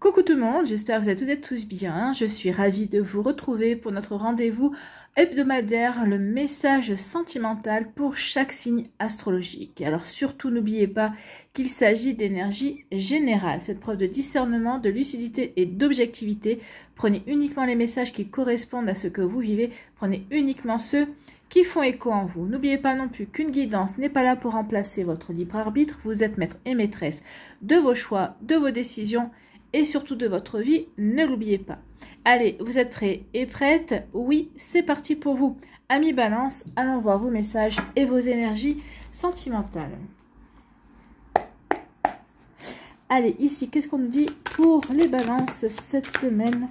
Coucou tout le monde, j'espère que vous êtes tous bien. Je suis ravie de vous retrouver pour notre rendez-vous hebdomadaire, le message sentimental pour chaque signe astrologique. Alors surtout n'oubliez pas qu'il s'agit d'énergie générale. Faites preuve de discernement, de lucidité et d'objectivité. Prenez uniquement les messages qui correspondent à ce que vous vivez. Prenez uniquement ceux qui font écho en vous. N'oubliez pas non plus qu'une guidance n'est pas là pour remplacer votre libre arbitre. Vous êtes maître et maîtresse de vos choix, de vos décisions et surtout de votre vie, ne l'oubliez pas. Allez, vous êtes prêts et prêtes? Oui, c'est parti pour vous. Amis Balance, allons voir vos messages et vos énergies sentimentales. Allez, ici, qu'est-ce qu'on nous dit pour les Balances cette semaine?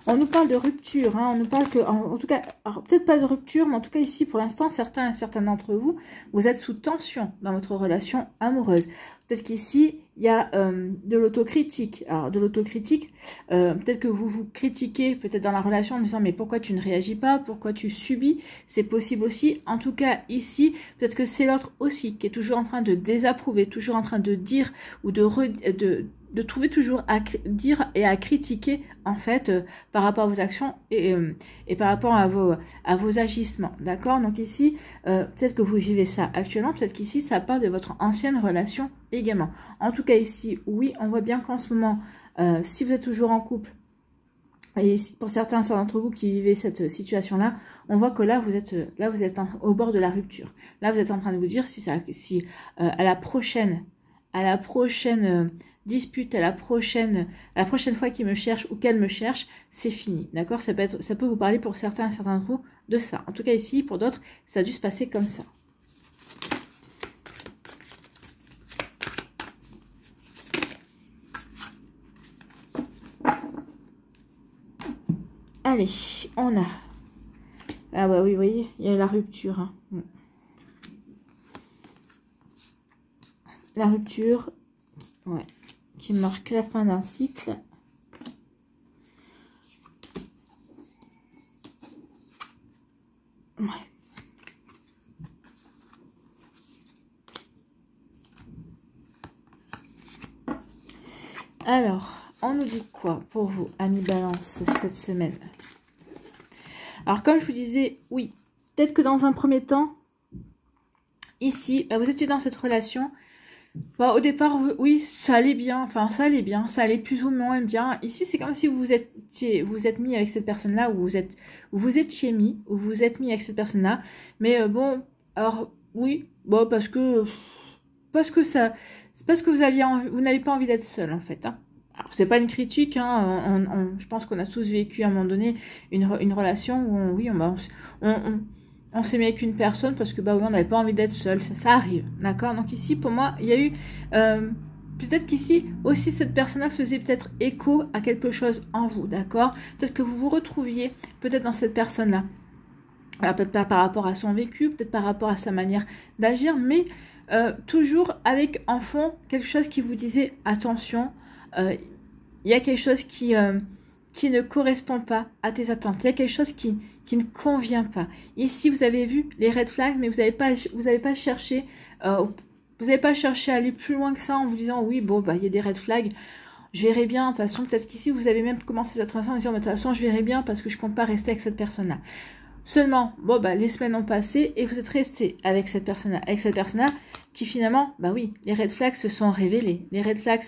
On nous parle de rupture, hein, on nous parle que, en tout cas, peut-être pas de rupture, mais en tout cas ici, pour l'instant, certains d'entre vous, vous êtes sous tension dans votre relation amoureuse. Peut-être qu'ici, il y a de l'autocritique. Alors, de l'autocritique, peut-être que vous vous critiquez, peut-être dans la relation, en disant, mais pourquoi tu ne réagis pas? Pourquoi tu subis? C'est possible aussi. En tout cas, ici, peut-être que c'est l'autre aussi qui est toujours en train de désapprouver, toujours en train de dire ou de trouver toujours à dire et à critiquer en fait par rapport à vos actions et par rapport à vos agissements, d'accord? Donc ici peut-être que vous vivez ça actuellement, peut-être qu'ici ça part de votre ancienne relation également. En tout cas ici oui, on voit bien qu'en ce moment si vous êtes toujours en couple et pour certains d'entre vous qui vivez cette situation là, on voit que là vous êtes au bord de la rupture. Là vous êtes en train de vous dire si à la prochaine dispute, à la prochaine fois qu'il me cherche ou qu'elle me cherche, c'est fini, d'accord? Ça peut vous parler pour certains d'entre vous de ça. En tout cas ici, pour d'autres, ça a dû se passer comme ça. Allez, on a... Ah bah oui, vous voyez, il y a la rupture. Hein. La rupture, ouais, qui marque la fin d'un cycle. Ouais. Alors, on nous dit quoi pour vous, amis Balance, cette semaine? Alors, comme je vous disais, oui, peut-être que dans un premier temps, ici, vous étiez dans cette relation. Bon, au départ, oui, ça allait bien, enfin, ça allait plus ou moins bien. Ici, c'est comme si vous êtes mis avec cette personne-là, ou vous étiez mis avec cette personne-là. Mais bon, alors, oui, bon, parce que ça, c'est parce que vous n'avez pas envie d'être seul, en fait, hein. Alors, c'est pas une critique, hein, je pense qu'on a tous vécu à un moment donné une relation où, oui, on s'est mis avec une personne parce que bah oui, on n'avait pas envie d'être seul, ça arrive, d'accord? Donc ici, pour moi, il y a eu peut-être qu'ici aussi cette personne-là faisait peut-être écho à quelque chose en vous, d'accord? Peut-être que vous vous retrouviez peut-être dans cette personne-là. Alors peut-être pas par rapport à son vécu, peut-être par rapport à sa manière d'agir, mais toujours avec en fond quelque chose qui vous disait attention, il y a quelque chose qui ne correspond pas à tes attentes. Il y a quelque chose qui ne convient pas. Ici, vous avez vu les red flags, mais vous n'avez pas cherché à aller plus loin que ça en vous disant oui, bon, bah, il y a des red flags, je verrai bien. De toute façon, peut-être qu'ici, vous avez même commencé cette relation en disant, mais de toute façon, je verrai bien parce que je compte pas rester avec cette personne-là. Seulement, bon, bah, les semaines ont passé et vous êtes resté avec cette personne-là qui finalement, bah oui, les red flags se sont révélés. Les red flags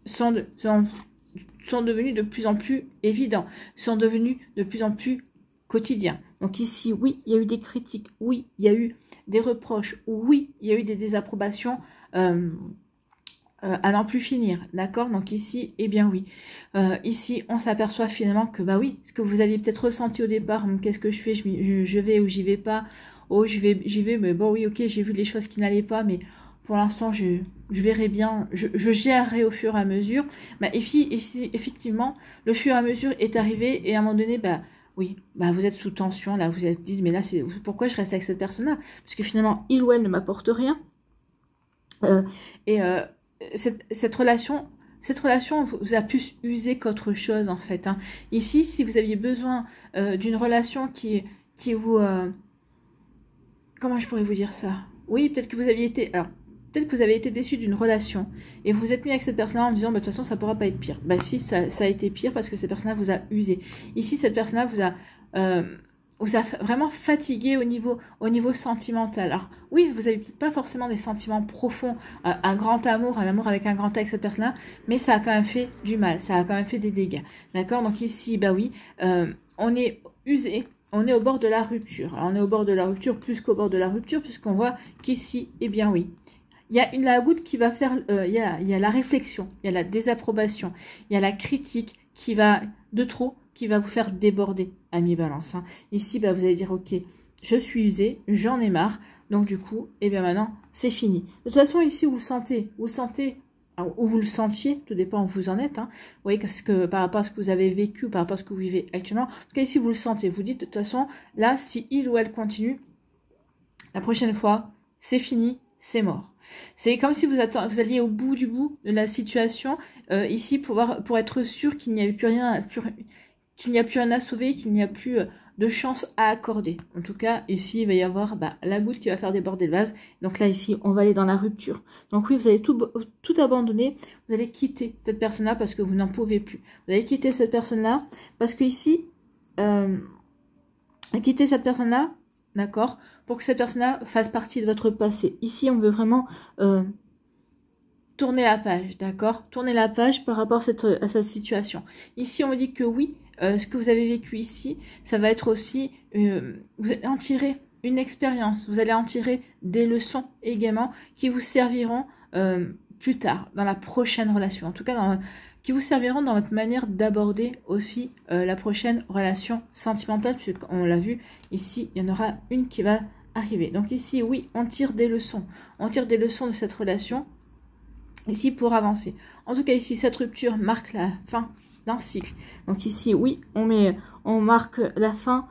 sont devenus de plus en plus évidents, sont devenus de plus en plus quotidiens. Donc ici, oui, il y a eu des critiques, oui, il y a eu des reproches, oui, il y a eu des désapprobations à n'en plus finir, d'accord? Donc ici, eh bien oui, ici, on s'aperçoit finalement que, bah oui, ce que vous aviez peut-être ressenti au départ, qu'est-ce que je fais, je vais ou j'y vais pas, oh, j'y vais, mais bon, oui, ok, j'ai vu les choses qui n'allaient pas, mais pour l'instant, je verrai bien, je gérerai au fur et à mesure. Bah, ici, effectivement, le fur et à mesure est arrivé et à un moment donné, bah oui, bah vous êtes sous tension, là, vous êtes dit, mais là, c'est pourquoi je reste avec cette personne-là? Parce que finalement, il ou elle ne m'apporte rien. Cette relation vous a plus usé qu'autre chose, en fait. Hein. Ici, si vous aviez besoin d'une relation qui vous... comment je pourrais vous dire ça? Oui, peut-être que vous aviez été... Alors, peut-être que vous avez été déçu d'une relation et vous êtes mis avec cette personne-là en disant, bah, de toute façon, ça ne pourra pas être pire. Bah si, ça a été pire parce que cette personne-là vous a usé. Ici, cette personne-là vous a vraiment fatigué au niveau sentimental. Alors oui, vous n'avez peut-être pas forcément des sentiments profonds, un grand amour, un amour avec un grand A avec cette personne-là, mais ça a quand même fait du mal, ça a quand même fait des dégâts. D'accord? Donc ici, bah oui, on est usé. On est au bord de la rupture. Alors, on est au bord de la rupture plus qu'au bord de la rupture, puisqu'on voit qu'ici, eh bien oui, il y a la goutte qui va faire, il y a la réflexion, il y a la désapprobation, il y a la critique qui va de trop, qui va vous faire déborder, ami Balance. Hein. Ici, bah, vous allez dire, ok, je suis usé, j'en ai marre, donc du coup, eh bien maintenant, c'est fini. De toute façon, ici, vous le sentez, ou vous le sentiez, tout dépend où vous en êtes. Hein. Vous voyez, parce que par rapport à ce que vous avez vécu, par rapport à ce que vous vivez actuellement, en tout cas ici vous le sentez, vous dites de toute façon, là, si il ou elle continue, la prochaine fois, c'est fini, c'est mort. C'est comme si vous alliez au bout du bout de la situation, ici pour être sûr qu'il n'y a plus rien, qu'il n'y a plus rien à sauver, qu'il n'y a plus de chance à accorder. En tout cas, ici, il va y avoir la goutte qui va faire déborder le vase. Donc là, ici, on va aller dans la rupture. Donc oui, vous allez tout abandonner. Vous allez quitter cette personne-là parce que vous n'en pouvez plus. Vous allez quitter cette personne-là parce que ici, quitter cette personne-là, d'accord, pour que cette personne-là fasse partie de votre passé. Ici, on veut vraiment tourner la page, d'accord? Tourner la page par rapport à cette situation. Ici, on me dit que oui, ce que vous avez vécu ici, ça va être aussi, vous allez en tirer une expérience, vous allez en tirer des leçons également qui vous serviront plus tard, dans la prochaine relation. En tout cas, qui vous serviront dans votre manière d'aborder aussi la prochaine relation sentimentale, puisqu'on l'a vu, ici, il y en aura une qui va arriver. Donc ici, oui, on tire des leçons. On tire des leçons de cette relation, ici, pour avancer. En tout cas, ici, cette rupture marque la fin d'un cycle. Donc ici, oui, on marque la fin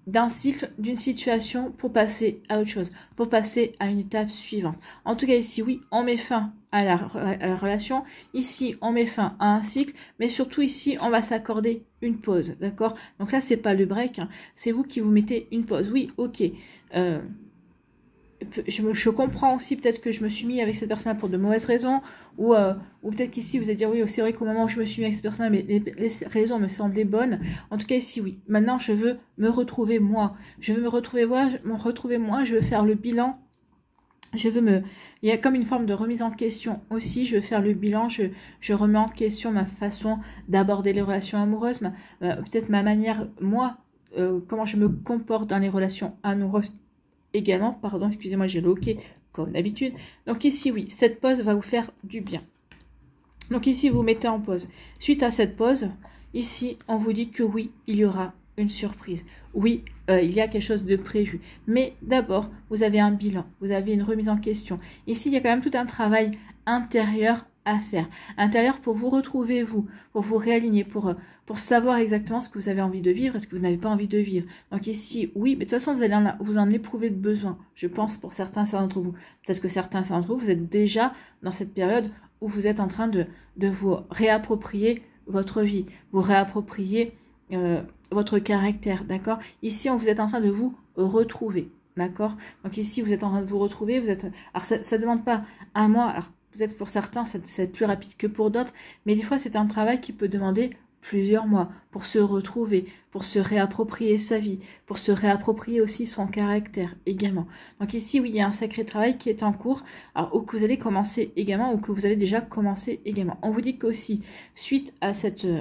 d'un cycle, d'une situation pour passer à autre chose, pour passer à une étape suivante. En tout cas, ici, oui, on met fin à la relation. Ici, on met fin à un cycle, mais surtout ici, on va s'accorder une pause, d'accord? Donc là, c'est pas le break, hein, c'est vous qui vous mettez une pause. Oui, ok. Je comprends aussi peut-être que je me suis mis avec cette personne-là pour de mauvaises raisons, ou peut-être qu'ici vous allez dire oui, c'est vrai qu'au moment où je me suis mis avec cette personne-là, mais les raisons me semblaient bonnes. En tout cas ici oui, maintenant je veux me retrouver moi, je veux me retrouver moi, je veux faire le bilan, il y a comme une forme de remise en question aussi, je veux faire le bilan, je remets en question ma façon d'aborder les relations amoureuses, peut-être ma manière, moi, comment je me comporte dans les relations amoureuses également, pardon, excusez-moi, j'ai le hockey comme d'habitude. Donc ici, oui, cette pause va vous faire du bien. Donc ici, vous mettez en pause. Suite à cette pause, ici, on vous dit que oui, il y aura une surprise. Oui, il y a quelque chose de prévu. Mais d'abord, vous avez un bilan, vous avez une remise en question. Ici, il y a quand même tout un travail intérieur à faire. Intérieur pour vous retrouver, pour vous réaligner, pour savoir exactement ce que vous avez envie de vivre et ce que vous n'avez pas envie de vivre. Donc ici, oui, mais de toute façon, vous allez vous en éprouver le besoin, je pense, pour certains d'entre vous. Peut-être que certains d'entre vous, vous êtes déjà dans cette période où vous êtes en train de vous réapproprier votre vie, vous réapproprier votre caractère, d'accord? Ici, vous êtes en train de vous retrouver, d'accord? Donc ici, vous êtes en train de vous retrouver, alors ça ne demande pas un mois, alors peut-être pour certains, c'est plus rapide que pour d'autres, mais des fois, c'est un travail qui peut demander plusieurs mois pour se retrouver, pour se réapproprier sa vie, pour se réapproprier aussi son caractère également. Donc ici, oui, il y a un sacré travail qui est en cours, alors, ou que vous allez commencer également, ou que vous avez déjà commencé également. On vous dit qu'aussi, suite à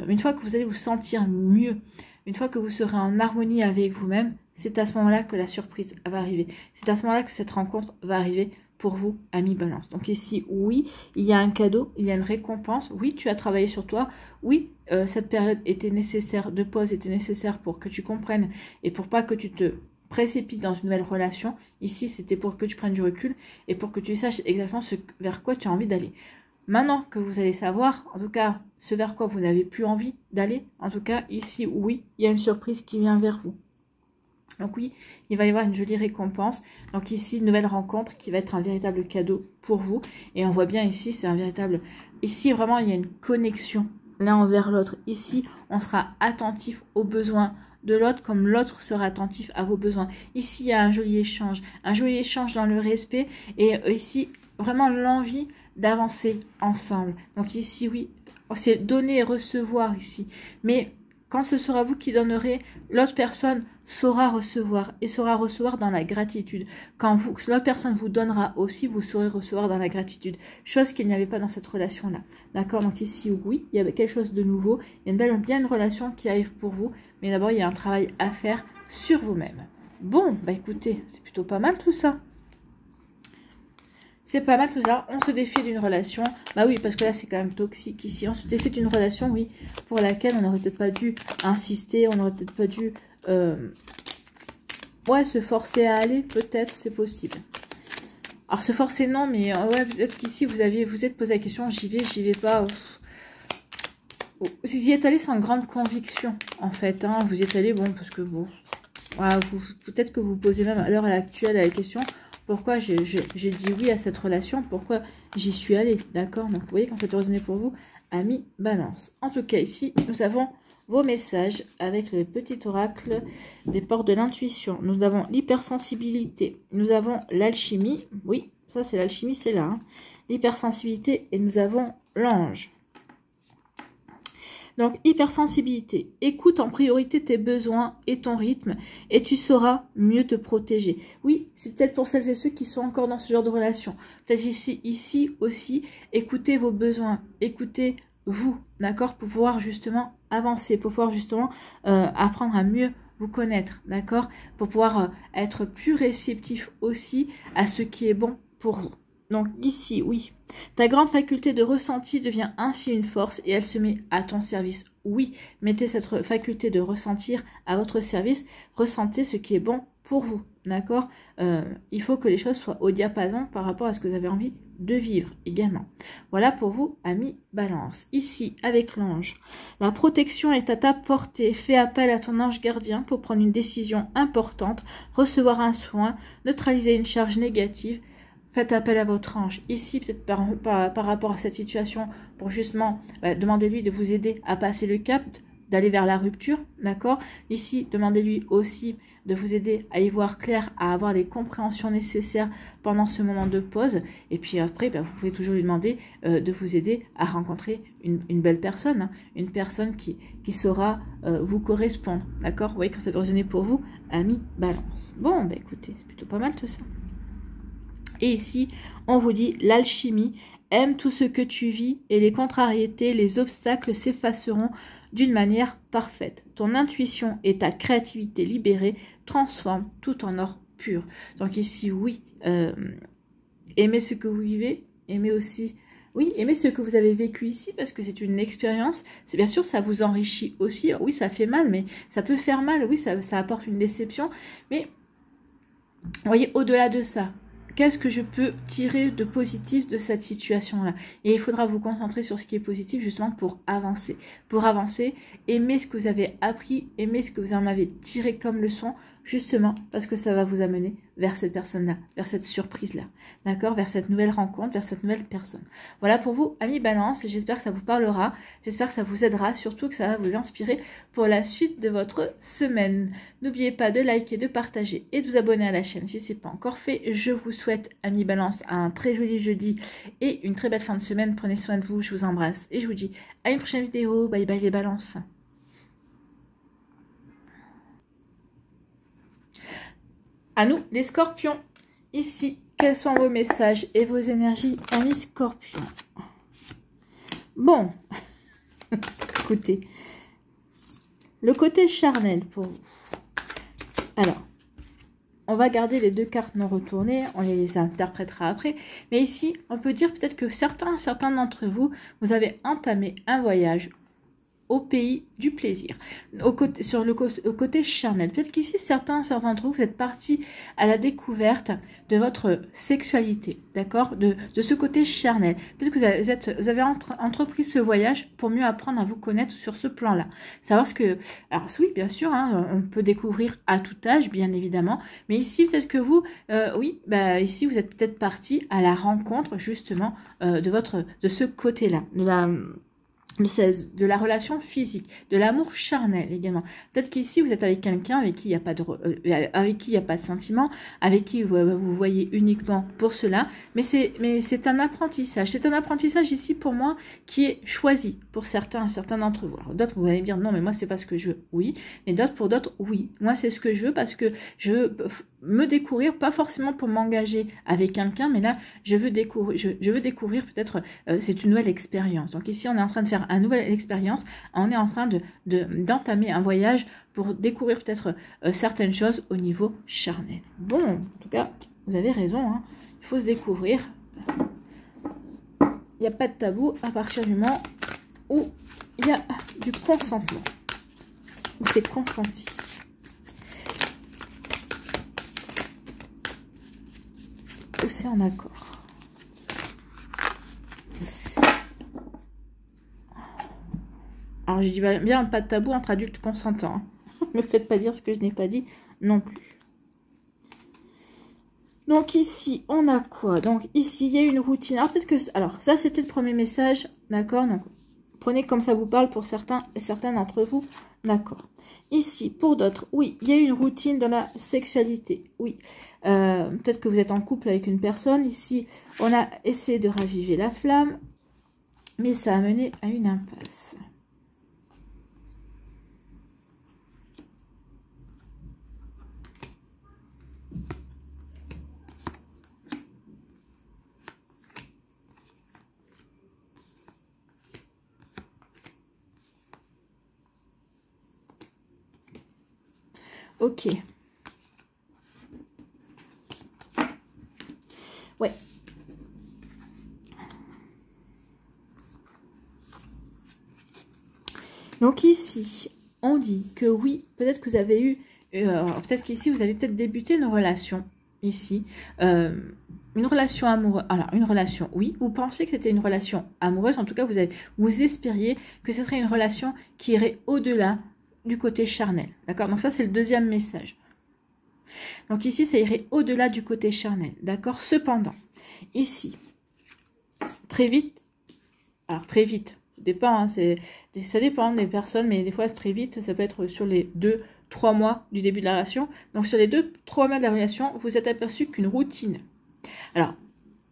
une fois que vous allez vous sentir mieux, une fois que vous serez en harmonie avec vous-même, c'est à ce moment-là que la surprise va arriver. C'est à ce moment-là que cette rencontre va arriver pour vous, ami Balance. Donc ici, oui, il y a un cadeau, il y a une récompense. Oui, tu as travaillé sur toi. Oui, cette période était nécessaire, de pause était nécessaire pour que tu comprennes et pour pas que tu te précipites dans une nouvelle relation. Ici, c'était pour que tu prennes du recul et pour que tu saches exactement vers quoi tu as envie d'aller. Maintenant que vous allez savoir, en tout cas, ce vers quoi vous n'avez plus envie d'aller, en tout cas, ici, oui, il y a une surprise qui vient vers vous. Donc oui, il va y avoir une jolie récompense. Donc ici, une nouvelle rencontre qui va être un véritable cadeau pour vous. Et on voit bien ici, c'est un véritable... Ici, vraiment, il y a une connexion l'un envers l'autre. Ici, on sera attentif aux besoins de l'autre comme l'autre sera attentif à vos besoins. Ici, il y a un joli échange dans le respect et ici, vraiment l'envie d'avancer ensemble. Donc ici, oui, c'est donner et recevoir ici. Mais quand ce sera vous qui donnerez, l'autre personne saura recevoir et saura recevoir dans la gratitude. Quand l'autre personne vous donnera aussi, vous saurez recevoir dans la gratitude. Chose qu'il n'y avait pas dans cette relation-là. D'accord? Donc ici, oui, il y avait quelque chose de nouveau. Il y a bien une relation qui arrive pour vous. Mais d'abord, il y a un travail à faire sur vous-même. Bon, bah écoutez, c'est plutôt pas mal tout ça. C'est pas mal tout ça. On se défie d'une relation. Bah oui, parce que là, c'est quand même toxique ici. On se défie d'une relation, oui, pour laquelle on n'aurait peut-être pas dû insister. On n'aurait peut-être pas dû... ouais, se forcer à aller. Peut-être, c'est possible. Alors, se forcer, non, mais ouais, peut-être qu'ici, vous êtes posé la question, j'y vais pas. Vous y êtes allé sans grande conviction, en fait. Hein. Vous y êtes allé, bon, parce que bon... Voilà, peut-être que vous posez même à l'heure actuelle la question... Pourquoi j'ai dit oui à cette relation? Pourquoi j'y suis allée? D'accord? Donc, vous voyez, quand ça peut résonner pour vous, amis balance. En tout cas, ici, nous avons vos messages avec le petit oracle des portes de l'intuition. Nous avons l'hypersensibilité. Nous avons l'alchimie. Oui, ça, c'est l'alchimie, c'est là. Hein. L'hypersensibilité. Et nous avons l'ange. Donc, hypersensibilité. Écoute en priorité tes besoins et ton rythme et tu sauras mieux te protéger. Oui, c'est peut-être pour celles et ceux qui sont encore dans ce genre de relation. Peut-être ici aussi, écoutez vos besoins, écoutez vous, d'accord, pour pouvoir justement avancer, pour pouvoir justement apprendre à mieux vous connaître, d'accord, pour pouvoir être plus réceptif aussi à ce qui est bon pour vous. Donc ici, oui, ta grande faculté de ressenti devient ainsi une force et elle se met à ton service. Oui, mettez cette faculté de ressentir à votre service, ressentez ce qui est bon pour vous, d'accord? Il faut que les choses soient au diapason par rapport à ce que vous avez envie de vivre également. Voilà pour vous, amis balance. Ici, avec l'ange, la protection est à ta portée. Fais appel à ton ange gardien pour prendre une décision importante, recevoir un soin, neutraliser une charge négative. Faites appel à votre ange. Ici, peut-être par rapport à cette situation, pour justement, demandez-lui de vous aider à passer le cap, d'aller vers la rupture, d'accord? Ici, demandez-lui aussi de vous aider à y voir clair, à avoir les compréhensions nécessaires pendant ce moment de pause. Et puis après, vous pouvez toujours lui demander de vous aider à rencontrer une belle personne, hein, une personne qui saura vous correspondre, d'accord? Vous voyez quand ça peut résonner pour vous, amis balance. Bon, écoutez, c'est plutôt pas mal tout ça. Et ici, on vous dit l'alchimie, aime tout ce que tu vis et les contrariétés, les obstacles s'effaceront d'une manière parfaite. Ton intuition et ta créativité libérée transforment tout en or pur. Donc ici, oui, aimez ce que vous vivez, aimez aussi, oui, aimez ce que vous avez vécu ici parce que c'est une expérience. C'est bien sûr, ça vous enrichit aussi. Oui, ça fait mal, mais ça peut faire mal. Oui, ça apporte une déception. Mais, vous voyez, au-delà de ça, qu'est-ce que je peux tirer de positif de cette situation-là? Et il faudra vous concentrer sur ce qui est positif justement pour avancer. Pour avancer, aimez ce que vous avez appris, aimez ce que vous en avez tiré comme leçon, justement parce que ça va vous amener vers cette personne-là, vers cette surprise-là, d'accord? Vers cette nouvelle rencontre, vers cette nouvelle personne. Voilà pour vous, amis balance, j'espère que ça vous parlera, j'espère que ça vous aidera, surtout que ça va vous inspirer pour la suite de votre semaine. N'oubliez pas de liker, de partager et de vous abonner à la chaîne si ce n'est pas encore fait. Je vous souhaite, amis balance, un très joli jeudi et une très belle fin de semaine. Prenez soin de vous, je vous embrasse et je vous dis à une prochaine vidéo. Bye bye les balances. À nous, les scorpions. Ici, quels sont vos messages et vos énergies, amis scorpions? Bon, écoutez, le côté charnel pour vous. Alors, on va garder les deux cartes non retournées, on les interprétera après. Mais ici, on peut dire peut-être que certains d'entre vous, vous avez entamé un voyage au pays du plaisir, au côté charnel. Peut-être qu'ici, certains d'entre vous, vous êtes partis à la découverte de votre sexualité, d'accord, de ce côté charnel. Peut-être que vous avez entrepris ce voyage pour mieux apprendre à vous connaître sur ce plan-là. Savoir ce que... Alors oui, bien sûr, hein, on peut découvrir à tout âge, bien évidemment, mais ici, peut-être que vous, oui, ici, vous êtes peut-être partis à la rencontre, justement, de ce côté-là, le 16, de la relation physique, de l'amour charnel également. Peut-être qu'ici, vous êtes avec quelqu'un avec qui il n'y a pas de sentiment, avec qui vous voyez uniquement pour cela, mais c'est un apprentissage. C'est un apprentissage ici, pour moi, qui est choisi pour certains d'entre vous. D'autres, vous allez me dire, non, mais moi, c'est pas ce que je veux. Oui, mais pour d'autres, oui. Moi, c'est ce que je veux parce que je veux me découvrir, pas forcément pour m'engager avec quelqu'un, mais là, je veux découvrir peut-être, c'est une nouvelle expérience. Donc ici, on est en train de faire une nouvelle expérience, on est en train d'entamer un voyage pour découvrir peut-être certaines choses au niveau charnel. Bon, en tout cas, vous avez raison, hein, il faut se découvrir. Il n'y a pas de tabou à partir du moment où il y a du consentement, où c'est consenti. Où c'est en accord. Alors, je dis bien pas de tabou entre adultes consentants. Ne me faites pas dire ce que je n'ai pas dit non plus. Donc ici, on a quoi? Donc ici, il y a une routine. Alors peut-être que... Alors, ça, c'était le premier message. D'accord? Donc, prenez comme ça vous parle pour certains et certains d'entre vous. D'accord. Ici, pour d'autres, oui, il y a une routine dans la sexualité. Oui. Peut-être que vous êtes en couple avec une personne. Ici, on a essayé de raviver la flamme. Mais ça a mené à une impasse. Ok. Ouais. Donc ici, on dit que oui, peut-être que vous avez eu, peut-être qu'ici, vous avez peut-être débuté une relation, ici, une relation amoureuse. Alors, une relation, oui, vous pensez que c'était une relation amoureuse, en tout cas, vous espériez que ce serait une relation qui irait au-delà du côté charnel, d'accord? Donc ça, c'est le deuxième message. Donc ici, ça irait au-delà du côté charnel, d'accord? Cependant, ici, très vite, alors très vite, ça dépend, hein, ça dépend des personnes, mais des fois, c'est très vite, ça peut être sur les 2-3 mois du début de la relation. Donc sur les 2-3 mois de la relation, vous êtes aperçu qu'une routine. Alors,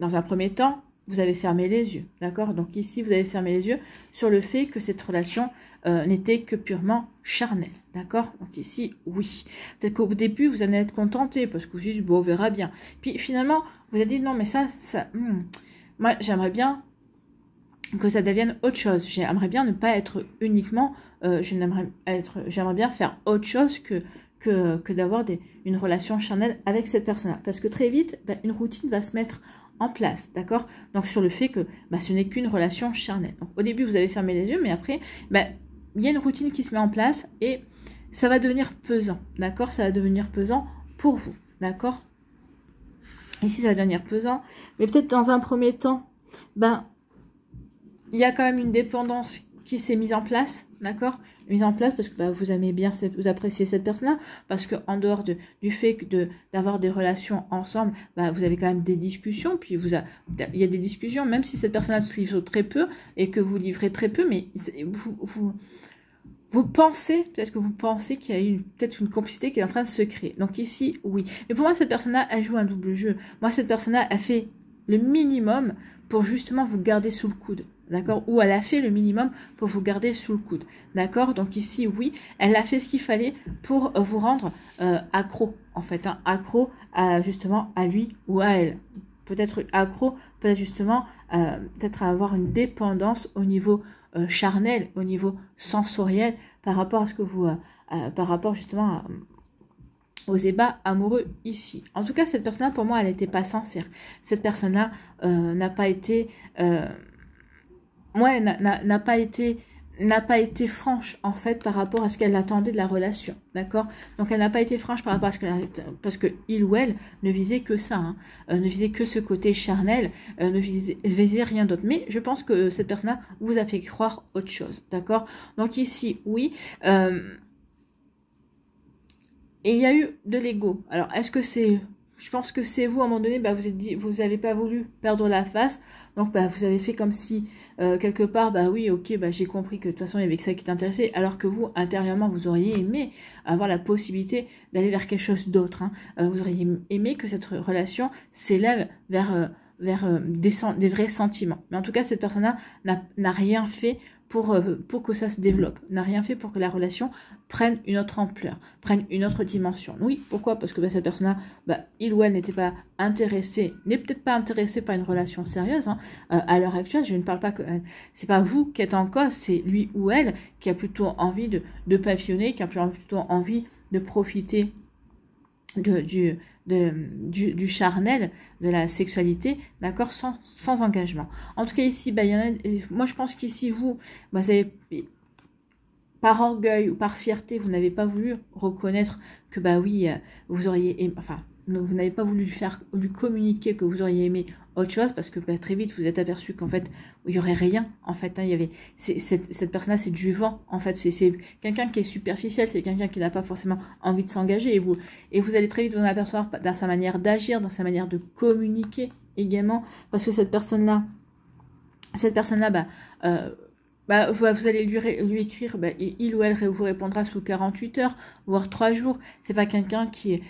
dans un premier temps, vous avez fermé les yeux, d'accord? Donc ici, vous avez fermé les yeux sur le fait que cette relation n'était que purement charnelle, d'accord? Donc ici, oui. Peut-être qu'au début, vous allez être contenté parce que vous dites, bon, on verra bien. Puis finalement, vous avez dit, non, mais moi, j'aimerais bien que ça devienne autre chose. J'aimerais bien ne pas être uniquement, j'aimerais bien faire autre chose que d'avoir une relation charnelle avec cette personne-là. Parce que très vite, une routine va se mettre en place, d'accord? Donc sur le fait que ce n'est qu'une relation charnelle. Donc au début, vous avez fermé les yeux, mais après, il y a une routine qui se met en place et ça va devenir pesant, d'accord? Ça va devenir pesant pour vous, d'accord? Ici, ça va devenir pesant, mais peut-être dans un premier temps, il y a quand même une dépendance qui s'est mise en place, d'accord? Mise en place parce que vous aimez bien, vous appréciez cette personne-là, parce que en dehors du fait d'avoir des relations ensemble, vous avez quand même des discussions, puis il y a des discussions, même si cette personne-là se livre très peu et que vous livrez très peu, mais vous pensez, peut-être que vous pensez qu'il y a peut-être une complicité qui est en train de se créer. Donc ici, oui. Mais pour moi, cette personne-là, elle joue un double jeu. Moi, cette personne-là, elle fait le minimum pour justement vous garder sous le coude. D'accord? Ou elle a fait le minimum pour vous garder sous le coude. D'accord? Donc ici, oui, elle a fait ce qu'il fallait pour vous rendre accro, en fait. Hein, accro justement à lui ou à elle. Peut-être accro, peut-être justement, peut-être à avoir une dépendance au niveau charnel, au niveau sensoriel, par rapport à ce que vous... par rapport justement aux ébats amoureux ici. En tout cas, cette personne-là, pour moi, elle n'était pas sincère. Cette personne-là n'a pas été... n'a pas été franche, en fait, par rapport à ce qu'elle attendait de la relation, d'accord? Donc, elle n'a pas été franche par rapport à ce parce que il ou elle ne visait que ça, hein, ne visait que ce côté charnel, ne visait rien d'autre. Mais je pense que cette personne-là vous a fait croire autre chose, d'accord? Donc, ici, oui... et il y a eu de l'ego. Alors, est-ce que c'est je pense que c'est vous, à un moment donné, bah, vous n'avez pas voulu perdre la face. Donc, bah, vous avez fait comme si, quelque part, bah oui, ok, bah, j'ai compris que de toute façon, il y avait que ça qui t'intéressait. Alors que vous, intérieurement, vous auriez aimé avoir la possibilité d'aller vers quelque chose d'autre. Hein. Vous auriez aimé que cette relation s'élève vers des vrais sentiments. Mais en tout cas, cette personne-là n'a rien fait pour que ça se développe, n'a rien fait pour que la relation prenne une autre ampleur, prenne une autre dimension. Oui, pourquoi? Parce que bah, cette personne-là, bah, il ou elle n'était pas intéressé, n'est peut-être pas intéressé par une relation sérieuse. Hein. À l'heure actuelle, je ne parle pas que c'est pas vous qui êtes en cause, c'est lui ou elle qui a plutôt envie de papillonner, qui a plutôt envie de profiter du charnel, de la sexualité, d'accord, sans engagement. En tout cas, ici, bah, moi je pense qu'ici, vous avez, par orgueil ou par fierté, vous n'avez pas voulu reconnaître que, bah oui, vous auriez aimé, enfin, vous n'avez pas voulu lui communiquer que vous auriez aimé autre chose, parce que bah, très vite, vous êtes aperçu qu'en fait, il n'y aurait rien, en fait, hein, il y avait, cette personne-là, c'est du vent, en fait, c'est quelqu'un qui est superficiel, c'est quelqu'un qui n'a pas forcément envie de s'engager, et vous allez très vite vous en apercevoir dans sa manière d'agir, dans sa manière de communiquer également, parce que cette personne-là, vous allez lui écrire, bah, il ou elle vous répondra sous 48 heures, voire 3 jours. C'est pas quelqu'un qui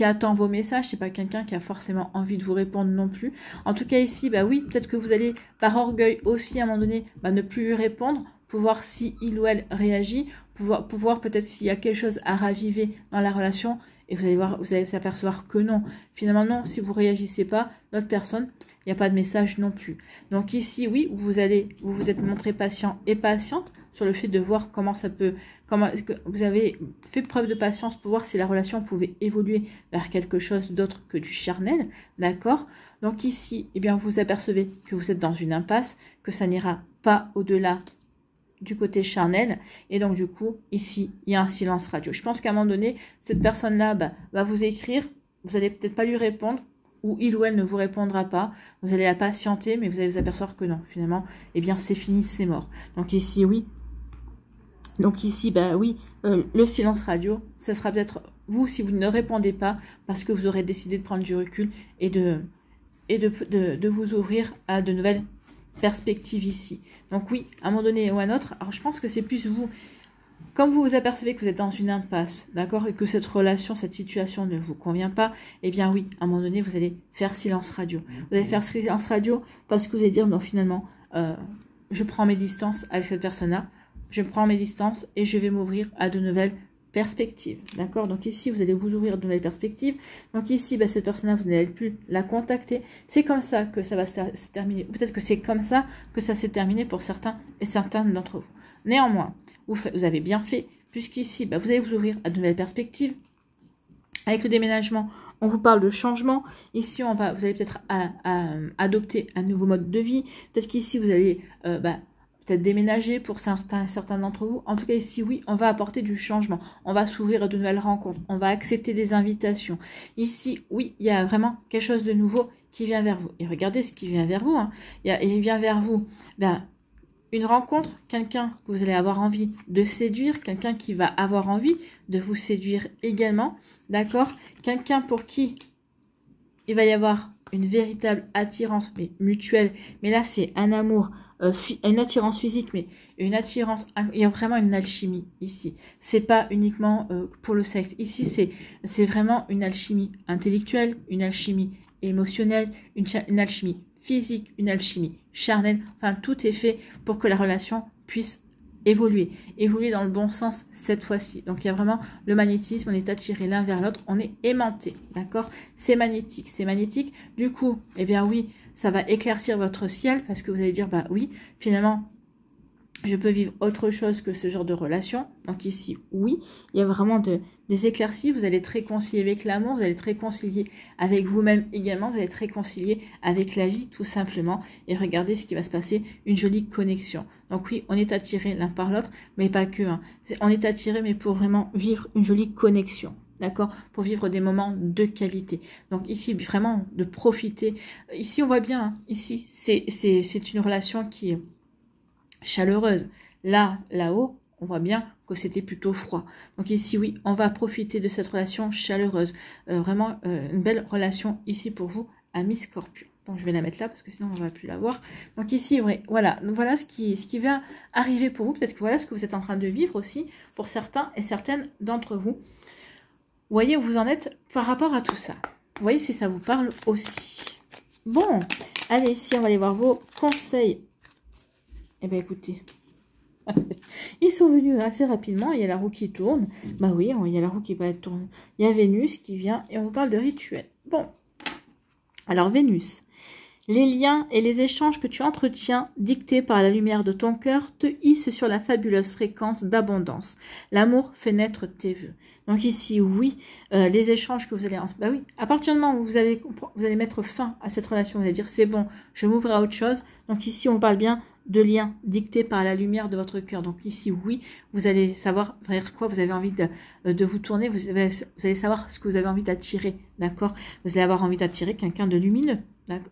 attend vos messages, c'est pas quelqu'un qui a forcément envie de vous répondre non plus. En tout cas ici, bah oui, peut-être que vous allez par orgueil aussi à un moment donné ne plus lui répondre, pour voir si il ou elle réagit, pour voir peut-être s'il y a quelque chose à raviver dans la relation. Et vous allez vous apercevoir que non. Finalement, non, si vous réagissez pas, l'autre personne, il n'y a pas de message non plus. Donc ici, oui, vous vous êtes montré patient et patiente sur le fait de voir vous avez fait preuve de patience pour voir si la relation pouvait évoluer vers quelque chose d'autre que du charnel, d'accord? Donc ici, eh bien, vous apercevez que vous êtes dans une impasse, que ça n'ira pas au-delà du côté charnel, et donc du coup ici il y a un silence radio. Je pense qu'à un moment donné cette personne là va vous écrire, vous allez peut-être pas lui répondre, ou il ou elle ne vous répondra pas, vous allez la patienter, mais vous allez vous apercevoir que non, finalement eh bien c'est fini, c'est mort. Donc ici oui, le silence radio, ça sera peut-être vous si vous ne répondez pas, parce que vous aurez décidé de prendre du recul et de vous ouvrir à de nouvelles perspective ici. Donc oui, à un moment donné ou à un autre, alors je pense que c'est plus vous, comme vous vous apercevez que vous êtes dans une impasse, d'accord, et que cette relation, cette situation ne vous convient pas, eh bien oui, à un moment donné, vous allez faire silence radio. Vous allez faire silence radio parce que vous allez dire, non, finalement, je prends mes distances avec cette personne-là, je prends mes distances et je vais m'ouvrir à de nouvelles perspectives, d'accord. Donc ici, vous allez vous ouvrir de nouvelles perspectives. Donc ici, cette personne-là, vous n'allez plus la contacter. C'est comme ça que ça va se terminer. Peut-être que c'est comme ça que ça s'est terminé pour certains et certaines d'entre vous. Néanmoins, vous avez bien fait, puisqu'ici, vous allez vous ouvrir à de nouvelles perspectives. Avec le déménagement, on vous parle de changement. Ici, vous allez peut-être adopter un nouveau mode de vie. Peut-être qu'ici, vous allez peut-être déménager pour certains d'entre vous. En tout cas, ici, oui, on va apporter du changement. On va s'ouvrir à de nouvelles rencontres. On va accepter des invitations. Ici, oui, il y a vraiment quelque chose de nouveau qui vient vers vous. Et regardez ce qui vient vers vous. Hein. Il vient vers vous une rencontre, quelqu'un que vous allez avoir envie de séduire, quelqu'un qui va avoir envie de vous séduire également. D'accord? Quelqu'un pour qui il va y avoir une véritable attirance, mais mutuelle. Mais là, c'est un amour, une attirance physique, mais une attirance, il y a vraiment une alchimie ici. C'est pas uniquement pour le sexe. Ici, c'est vraiment une alchimie intellectuelle, une alchimie émotionnelle, une alchimie physique, une alchimie charnelle. Enfin, tout est fait pour que la relation puisse évoluer dans le bon sens cette fois-ci. Donc il y a vraiment le magnétisme, on est attiré l'un vers l'autre, on est aimanté, d'accord? C'est magnétique. Du coup, eh bien oui, ça va éclaircir votre ciel, parce que vous allez dire, oui, finalement, je peux vivre autre chose que ce genre de relation. Donc ici, oui, il y a vraiment des éclaircies. Vous allez être réconcilié avec l'amour, vous allez être réconcilié avec vous-même également, vous allez être réconcilié avec la vie tout simplement. Et regardez ce qui va se passer, une jolie connexion. Donc oui, on est attiré l'un par l'autre, mais pas que. Hein. On est attiré, mais pour vraiment vivre une jolie connexion. D'accord, pour vivre des moments de qualité. Donc ici, vraiment, de profiter. Ici, on voit bien, hein, ici, c'est une relation qui est chaleureuse. Là-haut, on voit bien que c'était plutôt froid. Donc ici, oui, on va profiter de cette relation chaleureuse. Vraiment une belle relation ici pour vous, amis Scorpion. Bon, je vais la mettre là parce que sinon on ne va plus la voir. Donc ici, voilà, voilà ce qui va arriver pour vous. Peut-être que voilà ce que vous êtes en train de vivre aussi pour certains et certaines d'entre vous. Vous voyez où vous en êtes par rapport à tout ça. Vous voyez si ça vous parle aussi. Bon, allez, ici, on va aller voir vos conseils. Eh bien, écoutez, ils sont venus assez rapidement. Il y a la roue qui tourne. Bah oui, il y a la roue qui va être tournée. Il y a Vénus qui vient et on vous parle de rituel. Bon, alors Vénus. Les liens et les échanges que tu entretiens, dictés par la lumière de ton cœur, te hissent sur la fabuleuse fréquence d'abondance. L'amour fait naître tes vœux. Donc ici, oui, les échanges que vous allez... Bah oui, à partir du moment où vous allez mettre fin à cette relation, vous allez dire, c'est bon, je m'ouvre à autre chose. Donc ici, on parle bien de liens dictés par la lumière de votre cœur. Donc ici, oui, vous allez savoir vers quoi vous avez envie de vous tourner. Vous allez savoir ce que vous avez envie d'attirer, d'accord? Vous allez avoir envie d'attirer quelqu'un de lumineux.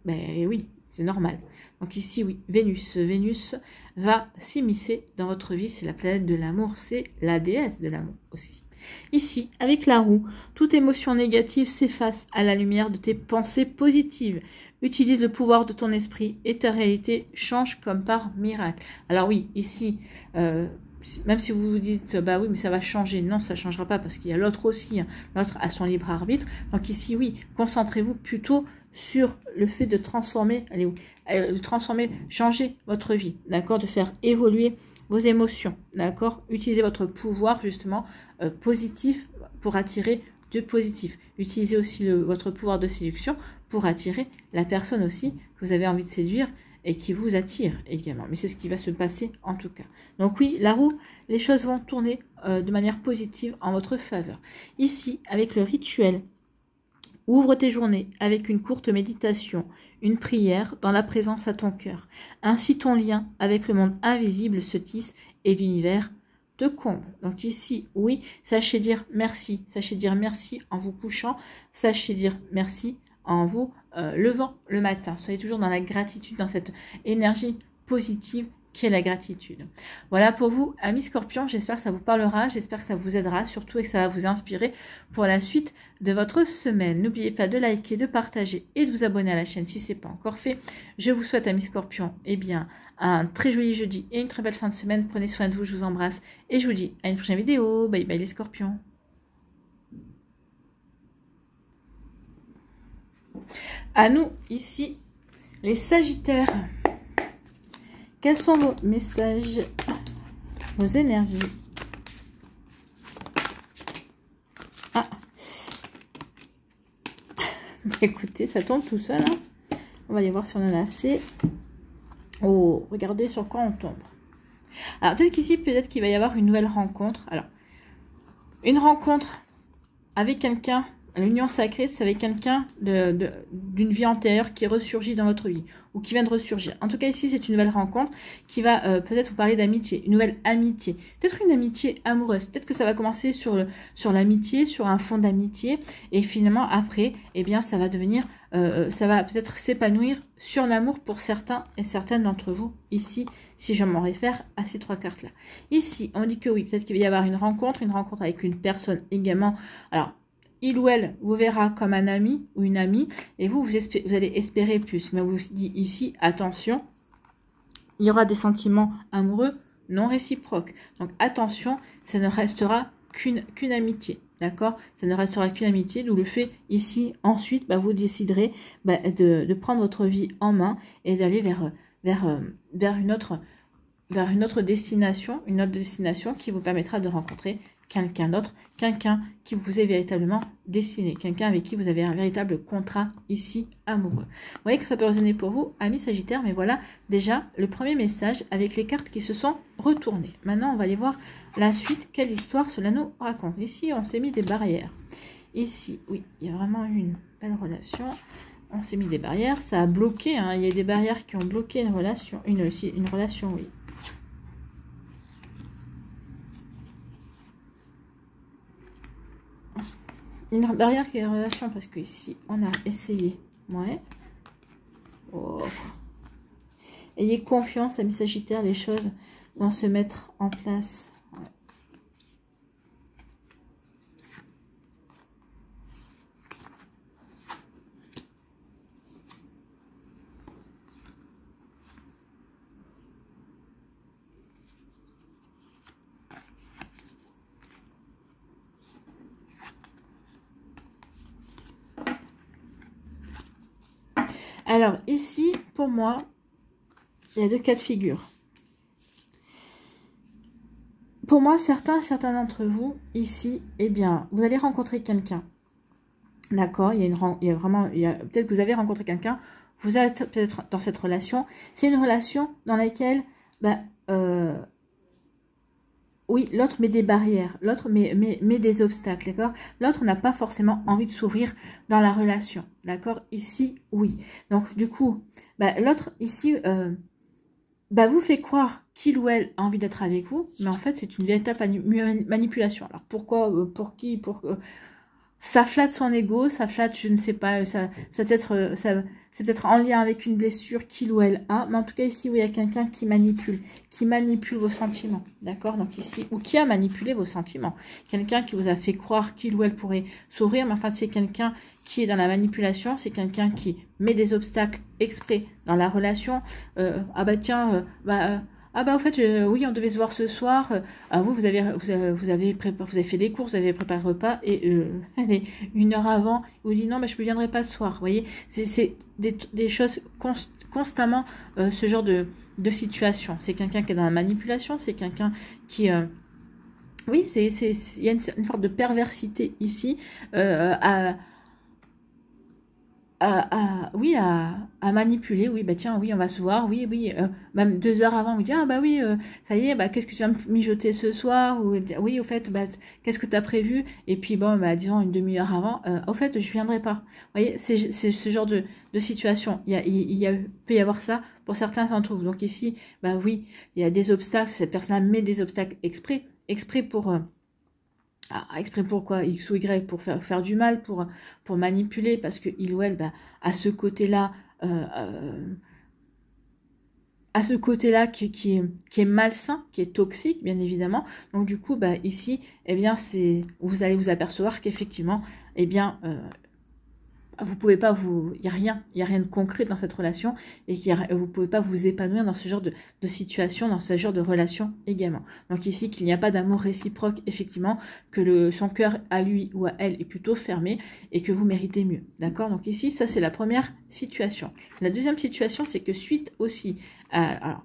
Ben oui, c'est normal. Donc ici, oui, Vénus va s'immiscer dans votre vie. C'est la planète de l'amour, c'est la déesse de l'amour aussi. Ici, avec la roue, toute émotion négative s'efface à la lumière de tes pensées positives. Utilise le pouvoir de ton esprit et ta réalité change comme par miracle. Alors oui, ici, même si vous vous dites, bah oui, mais ça va changer. Non, ça ne changera pas parce qu'il y a l'autre aussi. Hein. L'autre a son libre arbitre. Donc ici, oui, concentrez-vous plutôt sur le fait de transformer, changer votre vie, d'accord, de faire évoluer vos émotions, d'accord, utilisez votre pouvoir justement positif pour attirer du positif. Utilisez aussi votre pouvoir de séduction pour attirer la personne aussi que vous avez envie de séduire et qui vous attire également. Mais c'est ce qui va se passer en tout cas. Donc oui, la roue, les choses vont tourner de manière positive en votre faveur. Ici, avec le rituel, ouvre tes journées avec une courte méditation, une prière dans la présence à ton cœur. Ainsi ton lien avec le monde invisible se tisse et l'univers te comble. Donc ici, oui, sachez dire merci. Sachez dire merci en vous couchant. Sachez dire merci en vous levant le matin. Soyez toujours dans la gratitude, dans cette énergie positive qui est la gratitude. Voilà pour vous, amis Scorpions. J'espère que ça vous parlera, j'espère que ça vous aidera, surtout et que ça va vous inspirer pour la suite de votre semaine. N'oubliez pas de liker, de partager et de vous abonner à la chaîne si ce n'est pas encore fait. Je vous souhaite, amis Scorpions, un très joli jeudi et une très belle fin de semaine. Prenez soin de vous, je vous embrasse et je vous dis à une prochaine vidéo. Bye bye les Scorpions. À nous, ici, les Sagittaires. Quels sont vos messages, vos énergies? Ah, écoutez, ça tombe tout seul. Hein. On va aller voir si on en a assez. Oh, regardez sur quoi on tombe. Alors, peut-être qu'ici, peut-être qu'il va y avoir une nouvelle rencontre. Alors, une rencontre avec quelqu'un. L'union sacrée, c'est avec quelqu'un d'une vie antérieure qui ressurgit dans votre vie ou qui vient de ressurgir. En tout cas, ici, c'est une nouvelle rencontre qui va peut-être vous parler d'amitié, une nouvelle amitié. Peut-être une amitié amoureuse. Peut-être que ça va commencer sur l'amitié, sur un fond d'amitié. Et finalement, après, eh bien, ça va devenir, ça va peut-être s'épanouir sur l'amour pour certains et certaines d'entre vous ici, si je m'en réfère à ces trois cartes-là. Ici, on dit que oui, peut-être qu'il va y avoir une rencontre avec une personne également. Alors, il ou elle vous verra comme un ami ou une amie et vous allez espérer plus. Mais on vous dit ici, attention, il y aura des sentiments amoureux non réciproques. Donc attention, ça ne restera qu'une amitié. D'accord? Ça ne restera qu'une amitié, d'où le fait ici, ensuite, vous déciderez de prendre votre vie en main et d'aller vers une autre destination, qui vous permettra de rencontrer quelqu'un d'autre, quelqu'un qui vous est véritablement destiné, quelqu'un avec qui vous avez un véritable contrat ici amoureux. Vous voyez que ça peut résonner pour vous, amis Sagittaires, mais voilà déjà le premier message avec les cartes qui se sont retournées. Maintenant, on va aller voir la suite, quelle histoire cela nous raconte. Ici, on s'est mis des barrières. Ici, oui, il y a vraiment eu une belle relation. On s'est mis des barrières, ça a bloqué, hein, il y a des barrières qui ont bloqué une relation, une relation, oui. Une barrière qui est en relation parce que ici on a essayé. Ouais. Oh. Ayez confiance, amis Sagittaires, les choses vont se mettre en place. Ouais. Alors, ici, pour moi, il y a deux cas de figure. Pour moi, certains d'entre vous, ici, eh bien, vous allez rencontrer quelqu'un. D'accord, peut-être que vous avez rencontré quelqu'un, vous êtes peut-être dans cette relation. C'est une relation dans laquelle, oui, l'autre met des barrières, l'autre met des obstacles, d'accord. L'autre n'a pas forcément envie de s'ouvrir dans la relation, d'accord. Ici, oui. Donc, du coup, l'autre, ici, vous fait croire qu'il ou elle a envie d'être avec vous, mais en fait, c'est une véritable manipulation. Alors, pourquoi, pour qui, ça flatte son ego, ça flatte, je ne sais pas, c'est peut-être en lien avec une blessure qu'il ou elle a, mais en tout cas ici, il y a quelqu'un qui manipule vos sentiments, d'accord. Donc ici, ou qui a manipulé vos sentiments, quelqu'un qui vous a fait croire qu'il ou elle pourrait s'ouvrir, mais enfin c'est quelqu'un qui est dans la manipulation, c'est quelqu'un qui met des obstacles exprès dans la relation. Au fait, oui, on devait se voir ce soir. Vous avez fait des courses, vous avez préparé le repas et allez, 1 heure avant, il vous dit non, je ne viendrai pas ce soir. Vous voyez, c'est des choses constamment, ce genre de situation. C'est quelqu'un qui est dans la manipulation, c'est quelqu'un qui... oui, il y a une forme de perversité ici à manipuler. Oui, tiens, oui, on va se voir, oui, même 2 heures avant, on vous dit, ça y est, qu'est-ce que tu vas me mijoter ce soir, ou oui, au fait, qu'est-ce que tu as prévu, et puis bon, disons 1/2 heure avant, au fait, je viendrai pas. Vous voyez, c'est ce genre de situation. Peut y avoir ça pour certains d'entre vous. Donc ici, oui, il y a des obstacles, cette personne-là met des obstacles exprès pour... exprès pourquoi X ou Y, pour faire du mal, pour manipuler, parce que il ou elle à ce côté-là qui est malsain, qui est toxique, bien évidemment. Donc du coup, ici, eh bien, vous allez vous apercevoir qu'effectivement, eh bien, vous pouvez pas il y a rien de concret dans cette relation, et vous pouvez pas vous épanouir dans ce genre de situation, dans ce genre de relation également. Donc ici, qu'il n'y a pas d'amour réciproque, effectivement, que son cœur à lui ou à elle est plutôt fermé, et que vous méritez mieux. D'accord. Donc ici, ça c'est la première situation. La deuxième situation, c'est que suite aussi à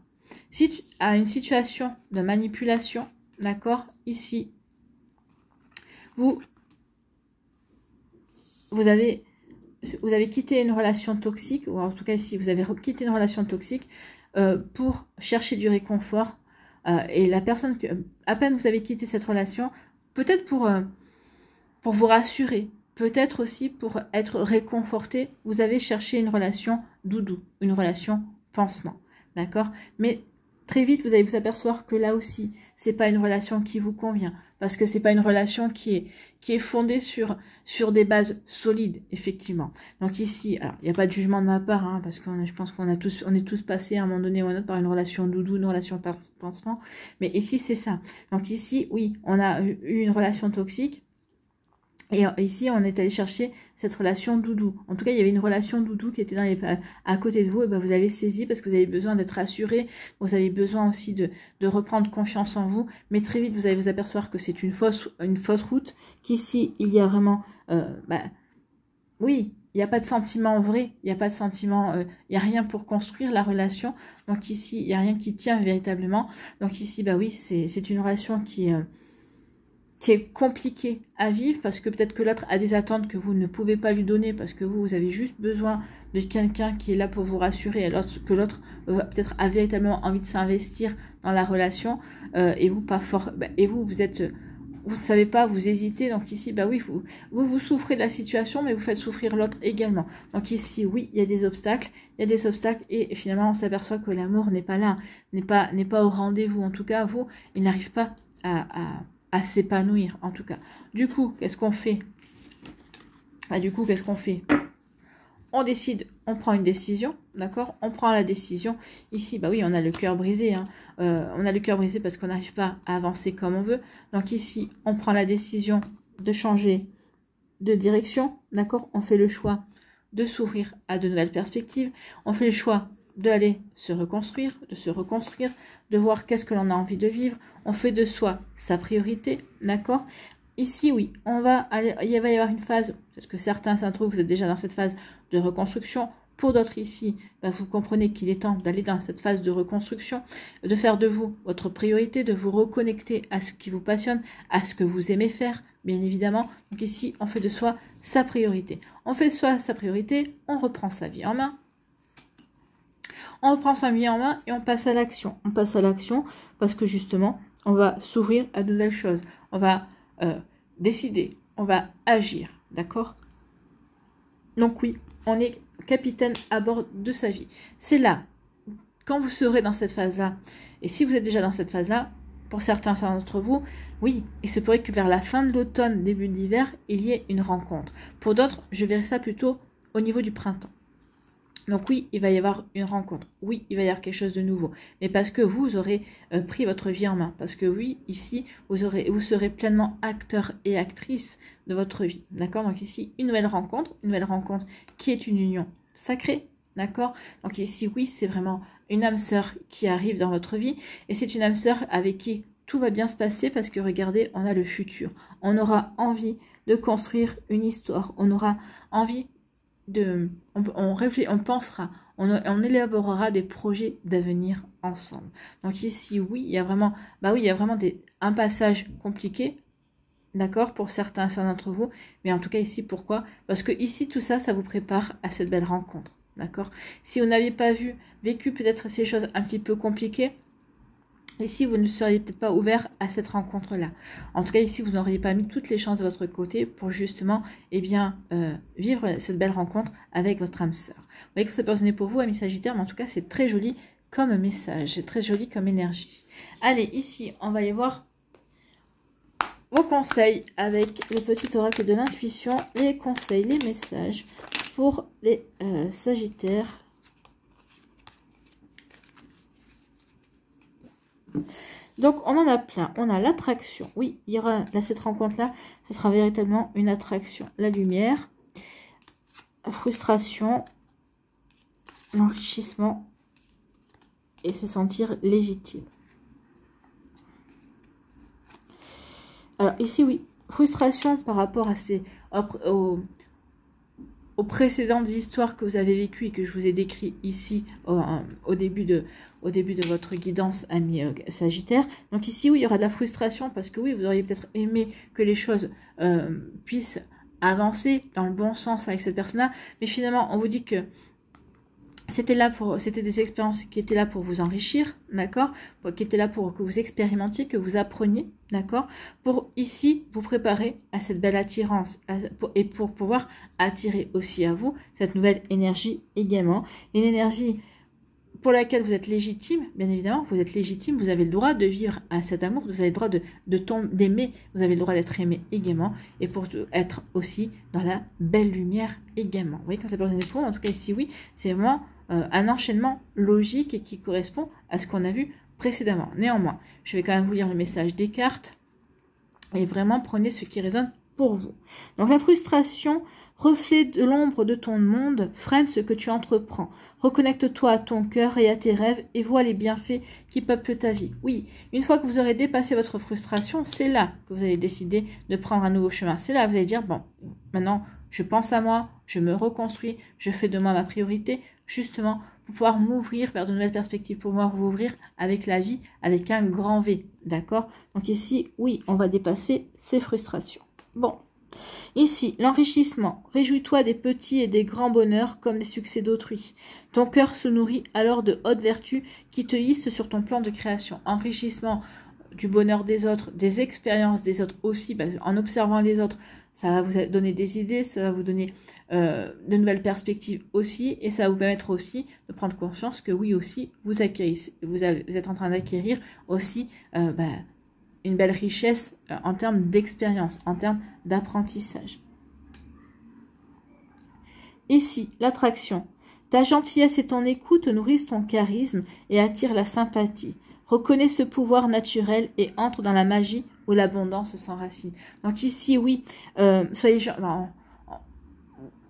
une situation de manipulation, d'accord, ici, vous avez quitté une relation toxique, ou en tout cas ici, vous avez quitté une relation toxique pour chercher du réconfort. Et la personne, à peine vous avez quitté cette relation, peut-être pour vous rassurer, peut-être aussi pour être réconforté, vous avez cherché une relation doudou, une relation pansement. D'accord. Mais très vite, vous allez vous apercevoir que là aussi, c'est pas une relation qui vous convient, parce que c'est pas une relation qui est fondée sur des bases solides, effectivement. Donc ici, alors il n'y a pas de jugement de ma part, parce que je pense on est tous passés à un moment donné ou à un autre par une relation doudou, une relation pansement. Mais ici, c'est ça. Donc ici, oui, on a eu une relation toxique. Et ici, on est allé chercher cette relation doudou. En tout cas, il y avait une relation doudou qui était à côté de vous. Et vous avez saisi parce que vous avez besoin d'être rassuré. Vous avez besoin aussi de reprendre confiance en vous. Mais très vite, vous allez vous apercevoir que c'est une fausse route. Qu'ici, il y a vraiment... oui, il n'y a pas de sentiment vrai. Il n'y a pas de sentiment... il n'y a rien pour construire la relation. Donc ici, il n'y a rien qui tient véritablement. Donc ici, oui, c'est une relation qui est compliqué à vivre, parce que peut-être que l'autre a des attentes que vous ne pouvez pas lui donner, parce que vous avez juste besoin de quelqu'un qui est là pour vous rassurer, alors que l'autre peut-être a véritablement envie de s'investir dans la relation, et vous pas fort, et vous savez pas, vous hésitez. Donc ici, oui, vous souffrez de la situation, mais vous faites souffrir l'autre également. Donc ici, oui, il y a des obstacles, et finalement on s'aperçoit que l'amour n'est pas là, n'est pas au rendez-vous. En tout cas, il n'arrive pas à s'épanouir, en tout cas. Du coup, qu'est-ce qu'on fait? On décide, on prend une décision, d'accord? On prend la décision. Ici, oui, on a le cœur brisé. On a le cœur brisé parce qu'on n'arrive pas à avancer comme on veut. Donc ici, on prend la décision de changer de direction, d'accord? On fait le choix de s'ouvrir à de nouvelles perspectives. On fait le choix d'aller se reconstruire, de voir qu'est-ce que l'on a envie de vivre. On fait de soi sa priorité, d'accord? Ici, oui, il va y avoir une phase, parce que certains s'introuvent, vous êtes déjà dans cette phase de reconstruction, Pour d'autres ici, vous comprenez qu'il est temps d'aller dans cette phase de reconstruction, de faire de vous votre priorité, de vous reconnecter à ce qui vous passionne, à ce que vous aimez faire, bien évidemment. Donc ici, on fait de soi sa priorité. On fait de soi sa priorité, on reprend sa vie en main. On reprend sa vie en main et on passe à l'action. On passe à l'action parce que justement, on va s'ouvrir à de nouvelles choses. On va décider, on va agir, d'accord? Donc oui, on est capitaine à bord de sa vie. C'est là, quand vous serez dans cette phase-là, et si vous êtes déjà dans cette phase-là, pour certains d'entre vous, oui, il se pourrait que vers la fin de l'automne, début de l'hiver, il y ait une rencontre. Pour d'autres, je verrai ça plutôt au niveau du printemps. Donc oui, il va y avoir une rencontre. Oui, il va y avoir quelque chose de nouveau. Mais parce que vous aurez pris votre vie en main. Parce que oui, ici, vous serez pleinement acteur et actrice de votre vie. D'accord? Donc ici, une nouvelle rencontre qui est une union sacrée. D'accord? Donc ici, oui, c'est vraiment une âme sœur qui arrive dans votre vie. Et c'est une âme sœur avec qui tout va bien se passer parce que regardez, on a le futur. On aura envie de construire une histoire. On aura envie on pensera, on élaborera des projets d'avenir ensemble. Donc ici, oui, il y a vraiment, un passage compliqué, d'accord, pour certains d'entre vous, mais en tout cas ici, pourquoi? Parce que ici, tout ça, ça vous prépare à cette belle rencontre, d'accord? Si vous n'aviez pas vécu peut-être ces choses un petit peu compliquées, ici, vous ne seriez peut-être pas ouvert à cette rencontre-là. En tout cas, ici, vous n'auriez pas mis toutes les chances de votre côté pour justement, vivre cette belle rencontre avec votre âme sœur. Vous voyez que ça peut résonner pour vous, amis Sagittaires, mais en tout cas, c'est très joli comme message, c'est très joli comme énergie. Allez, ici, on va aller voir vos conseils avec le petit oracle de l'intuition, les conseils, les messages pour les Sagittaires. Donc, on en a plein. On a l'attraction. Oui, il y aura là, cette rencontre-là, ce sera véritablement une attraction. La lumière, la frustration, l'enrichissement et se sentir légitime. Alors, ici, oui, frustration par rapport à aux précédentes histoires que vous avez vécues et que je vous ai décrites ici au début de votre guidance, ami Sagittaire. Donc ici, oui, il y aura de la frustration parce que oui, vous auriez peut-être aimé que les choses puissent avancer dans le bon sens avec cette personne-là. Mais finalement, on vous dit que c'était des expériences qui étaient là pour vous enrichir, d'accord, qui étaient là pour que vous expérimentiez, que vous appreniez, d'accord, pour ici vous préparer à cette belle attirance et pour pouvoir attirer aussi à vous cette nouvelle énergie également, une énergie pour laquelle vous êtes légitime, bien évidemment, vous êtes légitime, vous avez le droit de vivre à cet amour, vous avez le droit d'aimer, vous avez le droit d'être aimé également, et pour être aussi dans la belle lumière également. Vous voyez quand ça peut représenter pour vous, en tout cas ici, oui, c'est vraiment un enchaînement logique et qui correspond à ce qu'on a vu précédemment. Néanmoins, je vais quand même vous lire le message des cartes, et vraiment prenez ce qui résonne pour vous. Donc la frustration, reflet de l'ombre de ton monde, freine ce que tu entreprends. Reconnecte-toi à ton cœur et à tes rêves et vois les bienfaits qui peuplent ta vie. Oui, une fois que vous aurez dépassé votre frustration, c'est là que vous allez décider de prendre un nouveau chemin. C'est là que vous allez dire, bon, maintenant, je pense à moi, je me reconstruis, je fais de moi ma priorité, justement, pour pouvoir m'ouvrir vers de nouvelles perspectives, pour pouvoir vous ouvrir avec la vie, avec un grand V, d'accord? Donc ici, oui, on va dépasser ces frustrations. Bon, ici, l'enrichissement. Réjouis-toi des petits et des grands bonheurs comme des succès d'autrui. Ton cœur se nourrit alors de hautes vertus qui te hissent sur ton plan de création. Enrichissement du bonheur des autres, des expériences des autres aussi, en observant les autres, ça va vous donner des idées, ça va vous donner de nouvelles perspectives aussi, et ça va vous permettre aussi de prendre conscience que oui aussi, vous êtes en train d'acquérir aussi une belle richesse en termes d'expérience, en termes d'apprentissage. Ici, l'attraction. Ta gentillesse et ton écoute nourrissent ton charisme et attirent la sympathie. Reconnais ce pouvoir naturel et entre dans la magie où l'abondance s'enracine. Donc ici, oui, soyez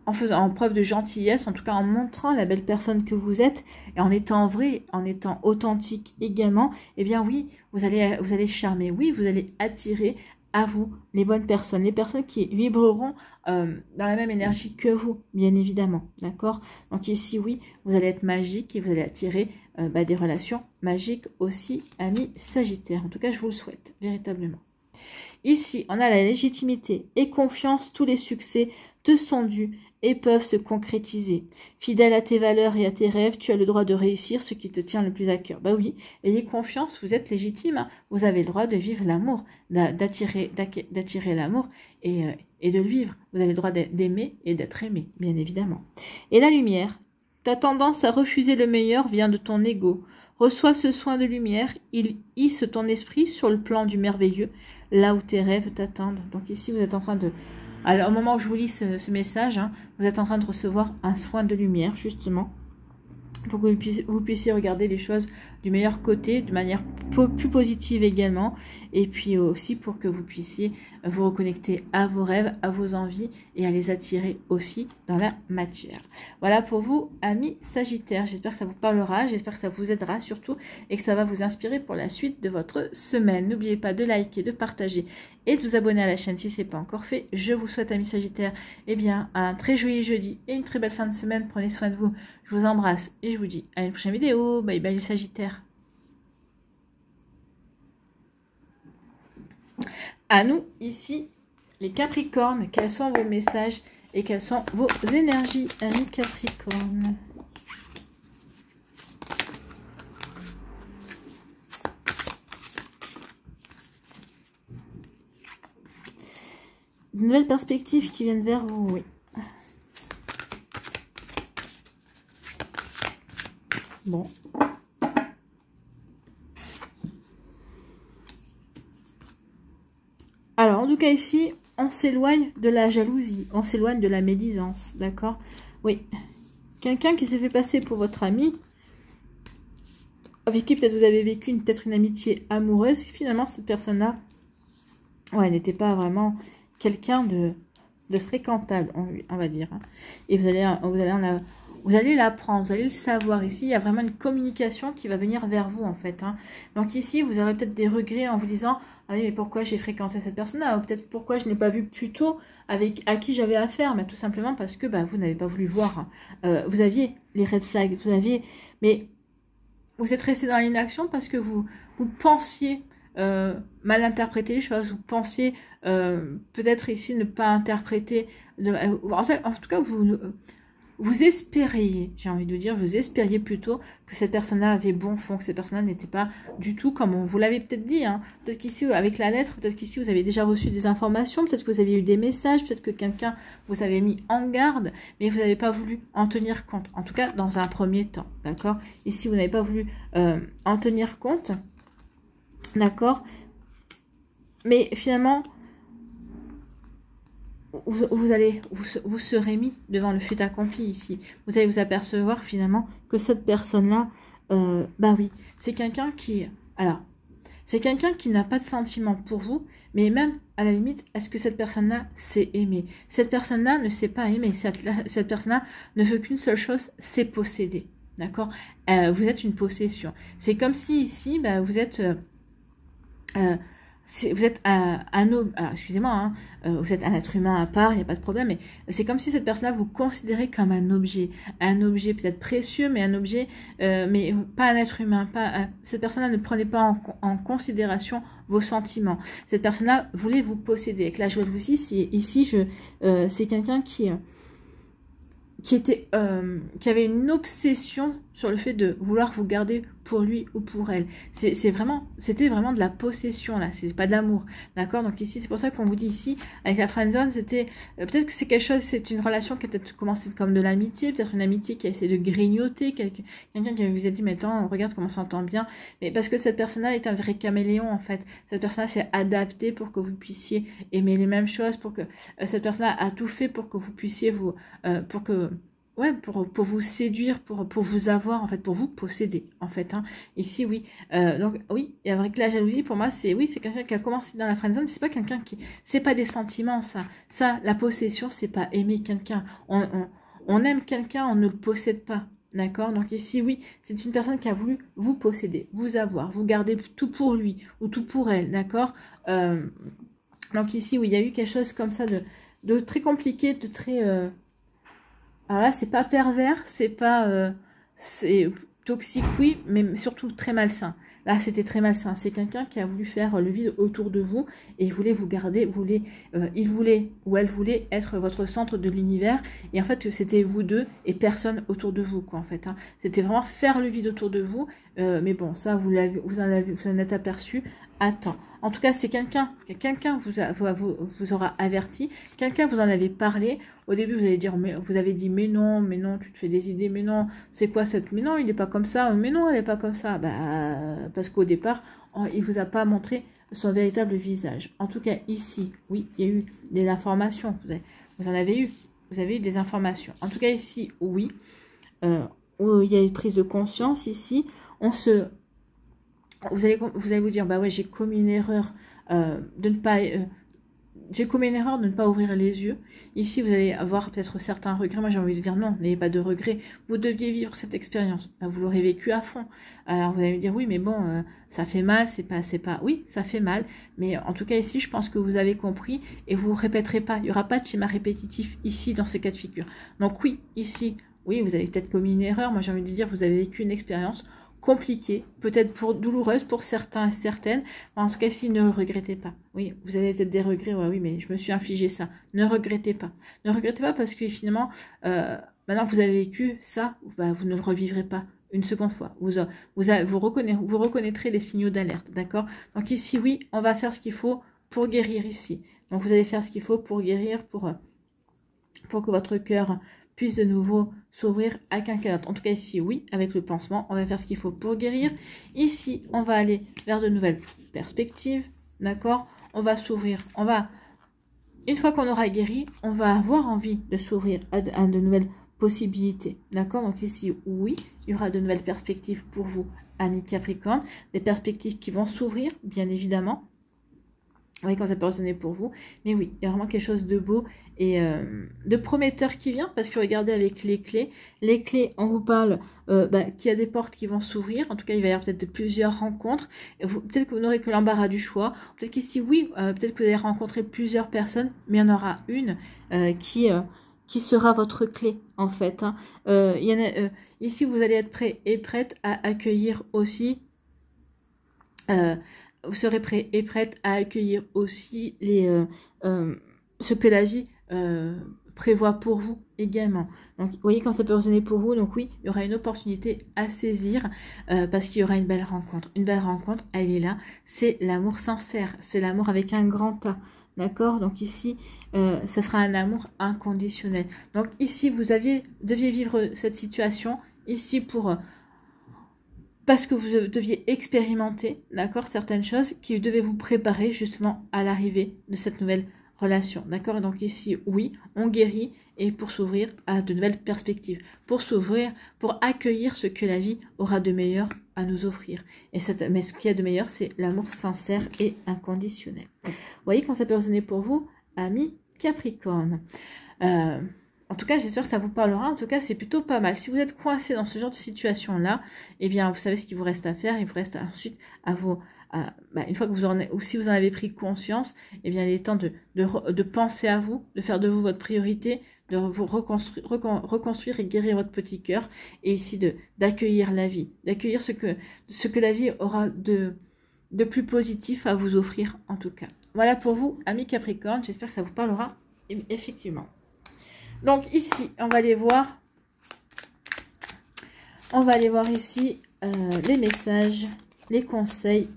en faisant preuve de gentillesse, en tout cas en montrant la belle personne que vous êtes, et en étant vrai, en étant authentique également, eh bien oui, vous allez charmer, oui, vous allez attirer à vous les bonnes personnes, les personnes qui vibreront dans la même énergie que vous, bien évidemment, d'accord? Donc ici, oui, vous allez être magique et vous allez attirer des relations magiques aussi, amis Sagittaires. En tout cas, je vous le souhaite, véritablement. Ici, on a la légitimité et confiance, tous les succès te sont dus et peuvent se concrétiser. Fidèle à tes valeurs et à tes rêves, tu as le droit de réussir ce qui te tient le plus à cœur. Bah oui, ayez confiance, vous êtes légitime, hein. Vous avez le droit de vivre l'amour, d'attirer l'amour et de le vivre. Vous avez le droit d'aimer et d'être aimé, bien évidemment. Et la lumière, ta tendance à refuser le meilleur vient de ton ego. Reçois ce soin de lumière, il hisse ton esprit sur le plan du merveilleux, là où tes rêves t'attendent. Donc ici, vous êtes en train de... Alors, au moment où je vous lis ce message, hein, vous êtes en train de recevoir un soin de lumière, justement, pour que vous puissiez regarder les choses du meilleur côté, de manière plus positive également, et puis aussi pour que vous puissiez vous reconnecter à vos rêves, à vos envies, et à les attirer aussi dans la matière. Voilà pour vous, amis Sagittaires. J'espère que ça vous parlera, j'espère que ça vous aidera surtout, et que ça va vous inspirer pour la suite de votre semaine. N'oubliez pas de liker, de partager, et de vous abonner à la chaîne si ce n'est pas encore fait. Je vous souhaite, amis Sagittaires, eh bien, un très joli jeudi et une très belle fin de semaine. Prenez soin de vous. Je vous embrasse et je vous dis à une prochaine vidéo. Bye bye les Sagittaires. À nous, ici, les Capricornes, quels sont vos messages et quelles sont vos énergies, amis Capricornes? De nouvelles perspectives qui viennent vers vous, oui. Bon. Alors, en tout cas, ici, on s'éloigne de la jalousie, on s'éloigne de la médisance, d'accord? Oui. Quelqu'un qui s'est fait passer pour votre ami, avec qui peut-être vous avez vécu peut-être une amitié amoureuse, finalement, cette personne-là, ouais, n'était pas vraiment quelqu'un de fréquentable, on va dire. Hein. Et vous allez l'apprendre, vous allez le savoir. Ici, il y a vraiment une communication qui va venir vers vous, en fait. Hein. Donc ici, vous aurez peut-être des regrets en vous disant « Ah oui, mais pourquoi j'ai fréquenté cette personne-là » ou peut-être « Pourquoi je n'ai pas vu plus tôt à qui j'avais affaire ?» Mais tout simplement parce que vous n'avez pas voulu voir. Hein. Vous aviez les red flags, mais vous êtes resté dans l'inaction parce que vous pensiez mal interpréter les choses, vous pensiez peut-être ici ne pas interpréter, en tout cas vous espériez, j'ai envie de vous dire, vous espériez plutôt que cette personne-là avait bon fond, que cette personne-là n'était pas du tout comme on vous l'avait peut-être dit. Hein. Peut-être qu'ici, avec la lettre, peut-être qu'ici, vous avez déjà reçu des informations, peut-être que vous avez eu des messages, peut-être que quelqu'un vous avait mis en garde, mais vous n'avez pas voulu en tenir compte. En tout cas, dans un premier temps, d'accord? Ici, vous n'avez pas voulu en tenir compte, d'accord? Mais finalement... Vous serez mis devant le fait accompli ici. Vous allez vous apercevoir finalement que cette personne-là, oui, c'est quelqu'un qui... Alors, c'est quelqu'un qui n'a pas de sentiment pour vous, mais même, à la limite, est-ce que cette personne-là sait aimer? Cette personne-là ne sait pas aimer. Cette personne-là ne veut qu'une seule chose, c'est posséder. D'accord? Vous êtes une possession. C'est comme si ici, vous êtes... vous êtes excusez-moi, hein, vous êtes un être humain à part, il n'y a pas de problème, mais c'est comme si cette personne-là vous considérait comme un objet peut-être précieux, mais un objet, mais pas un être humain. Cette personne-là ne prenait pas en considération vos sentiments. Cette personne-là voulait vous posséder. Avec la joie de vous ici, c'est quelqu'un qui avait une obsession sur le fait de vouloir vous garder pour lui ou pour elle. C'était vraiment de la possession là, c'est pas de l'amour, d'accord? Donc ici, c'est pour ça qu'on vous dit ici, avec la friendzone, c'était peut-être que c'est quelque chose, c'est une relation qui a peut-être commencé comme de l'amitié, peut-être une amitié qui a essayé de grignoter, quelqu'un qui vous a dit, mais attends, regarde comment on s'entend bien, mais parce que cette personne-là est un vrai caméléon en fait, cette personne-là s'est adaptée pour que vous puissiez aimer les mêmes choses, pour que cette personne-là a tout fait pour que vous puissiez pour vous séduire, pour vous avoir, en fait, pour vous posséder, en fait. Hein. Ici, oui. Donc, oui, et avec la jalousie, pour moi, c'est quelqu'un qui a commencé dans la friendzone, c'est pas quelqu'un qui... C'est pas des sentiments, ça. Ça, la possession, c'est pas aimer quelqu'un. On aime quelqu'un, on ne le possède pas. D'accord? Donc ici, oui, c'est une personne qui a voulu vous posséder, vous avoir, vous garder tout pour lui ou tout pour elle. D'accord? Donc ici, oui, il y a eu quelque chose comme ça de très compliqué, de très... Alors là, c'est pas pervers, c'est pas... c'est toxique, oui, mais surtout très malsain. Là, c'était très malsain. C'est quelqu'un qui a voulu faire le vide autour de vous et il voulait vous garder, il voulait ou elle voulait être votre centre de l'univers. Et en fait, c'était vous deux et personne autour de vous, quoi, en fait. Hein. C'était vraiment faire le vide autour de vous. Mais bon, ça, vous en êtes aperçu à temps. En tout cas, c'est quelqu'un vous aura averti, quelqu'un vous en avait parlé. Au début, vous avez dit, mais non, tu te fais des idées, mais non, c'est quoi cette... Mais non, il n'est pas comme ça, mais non, elle n'est pas comme ça. Bah, parce qu'au départ, il ne vous a pas montré son véritable visage. En tout cas, ici, oui, il y a eu des informations. Vous en avez eu. Vous avez eu des informations. En tout cas, ici, oui, il y a une prise de conscience. Ici, vous allez vous dire, bah ouais, j'ai commis une erreur de ne pas... j'ai commis une erreur de ne pas ouvrir les yeux. Ici, vous allez avoir peut-être certains regrets. Moi, j'ai envie de dire non, n'ayez pas de regrets. Vous deviez vivre cette expérience. Vous l'aurez vécu à fond. Alors, vous allez me dire, oui, mais bon, ça fait mal, c'est pas... Oui, ça fait mal. Mais en tout cas, ici, je pense que vous avez compris et vous ne répéterez pas. Il n'y aura pas de schéma répétitif ici, dans ce cas de figure. Donc oui, ici, oui, vous avez peut-être commis une erreur. Moi, j'ai envie de dire, vous avez vécu une expérience compliquée, peut-être douloureuse pour certains et certaines, mais en tout cas, si ne regrettez pas. Oui, vous avez peut-être des regrets, ouais, oui, mais je me suis infligé ça. Ne regrettez pas. Ne regrettez pas parce que finalement, maintenant que vous avez vécu ça, bah, vous ne le revivrez pas une seconde fois. Vous reconnaîtrez les signaux d'alerte, d'accord? Donc ici, oui, on va faire ce qu'il faut pour guérir ici. Donc vous allez faire ce qu'il faut pour guérir, pour que votre cœur puisse de nouveau s'ouvrir à quelqu'un d'autre. En tout cas ici, oui, avec le pansement, on va faire ce qu'il faut pour guérir. Ici, on va aller vers de nouvelles perspectives, d'accord? On va s'ouvrir, une fois qu'on aura guéri, on va avoir envie de s'ouvrir à de nouvelles possibilités, d'accord? Donc ici, oui, il y aura de nouvelles perspectives pour vous, amis Capricorne, des perspectives qui vont s'ouvrir, bien évidemment. Oui, quand ça peut résonner pour vous. Mais oui, il y a vraiment quelque chose de beau et de prometteur qui vient. Parce que regardez avec les clés, on vous parle qu'il y a des portes qui vont s'ouvrir. En tout cas, il va y avoir peut-être plusieurs rencontres. Peut-être que vous n'aurez que l'embarras du choix. Peut-être qu'ici, oui, peut-être que vous allez rencontrer plusieurs personnes. Mais il y en aura une qui sera votre clé, en fait. Hein. Ici, vous allez être prêt et prête à accueillir aussi... vous serez prêt et prête à accueillir aussi ce que la vie prévoit pour vous également. Donc, vous voyez quand ça peut résonner pour vous. Donc oui, il y aura une opportunité à saisir parce qu'il y aura une belle rencontre. Une belle rencontre, elle est là. C'est l'amour sincère. C'est l'amour avec un grand A. D'accord? Donc ici, ça sera un amour inconditionnel. Donc ici, vous deviez vivre cette situation. Ici parce que vous deviez expérimenter, d'accord, certaines choses qui devaient vous préparer justement à l'arrivée de cette nouvelle relation, d'accord. Donc ici, oui, on guérit et pour s'ouvrir à de nouvelles perspectives, pour s'ouvrir, pour accueillir ce que la vie aura de meilleur à nous offrir. Mais ce qu'il y a de meilleur, c'est l'amour sincère et inconditionnel. Vous voyez quand ça peut résonner pour vous, amis Capricorne. En tout cas, j'espère que ça vous parlera. En tout cas, c'est plutôt pas mal. Si vous êtes coincé dans ce genre de situation-là, eh bien, vous savez ce qu'il vous reste à faire. Il vous reste ensuite une fois que si vous en avez pris conscience, eh bien, il est temps de penser à vous, de faire de vous votre priorité, de vous reconstruire et guérir votre petit cœur. Et ici, d'accueillir la vie, d'accueillir ce que la vie aura de plus positif à vous offrir, en tout cas. Voilà pour vous, amis Capricorne. J'espère que ça vous parlera, effectivement. Donc ici, on va aller voir ici les messages, les conseils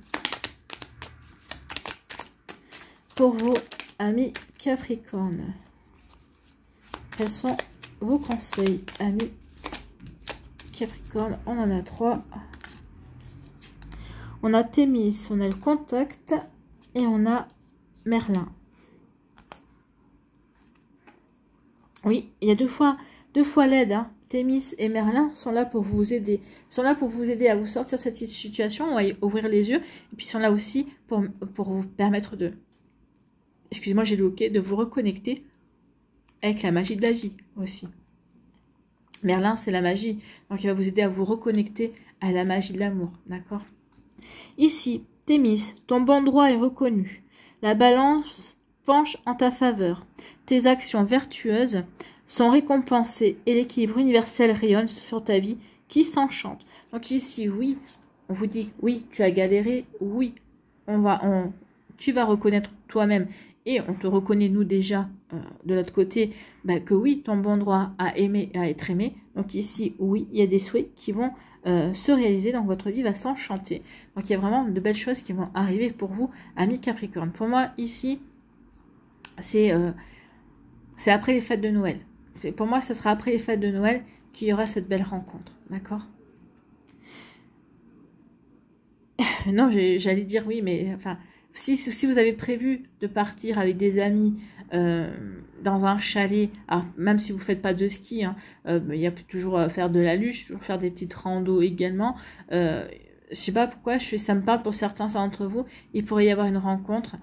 pour vous, amis Capricorne. Quels sont vos conseils, amis Capricorne? On en a 3. On a Thémis, on a le contact et on a Merlin. Oui, il y a deux fois l'aide. Hein. Thémis et Merlin sont là pour vous aider. À vous sortir de cette situation, à ouvrir les yeux. Et puis ils sont là aussi pour vous permettre excusez-moi, j'ai le hoquet, de vous reconnecter avec la magie de la vie aussi. Merlin, c'est la magie. Donc il va vous aider à vous reconnecter à la magie de l'amour. D'accord? Ici, Thémis, ton bon droit est reconnu. La balance penche en ta faveur. Tes actions vertueuses sont récompensées et l'équilibre universel rayonne sur ta vie qui s'enchante. Donc ici, oui, on vous dit, oui, tu as galéré, oui, tu vas reconnaître toi-même et on te reconnaît, nous, déjà, de l'autre côté, bah, que oui, ton bon droit à aimer et à être aimé. Donc ici, oui, il y a des souhaits qui vont se réaliser, donc votre vie va s'enchanter. Donc il y a vraiment de belles choses qui vont arriver pour vous, amis Capricorne. Pour moi, ici, c'est après les fêtes de Noël. Pour moi, ce sera après les fêtes de Noël qu'il y aura cette belle rencontre, d'accord? Non, j'allais dire oui, mais enfin, si vous avez prévu de partir avec des amis dans un chalet, alors, même si vous ne faites pas de ski, hein, il y a toujours faire de la luge, toujours faire des petites randos également. Je sais pas pourquoi, ça me parle pour certains d'entre vous, il pourrait y avoir une rencontre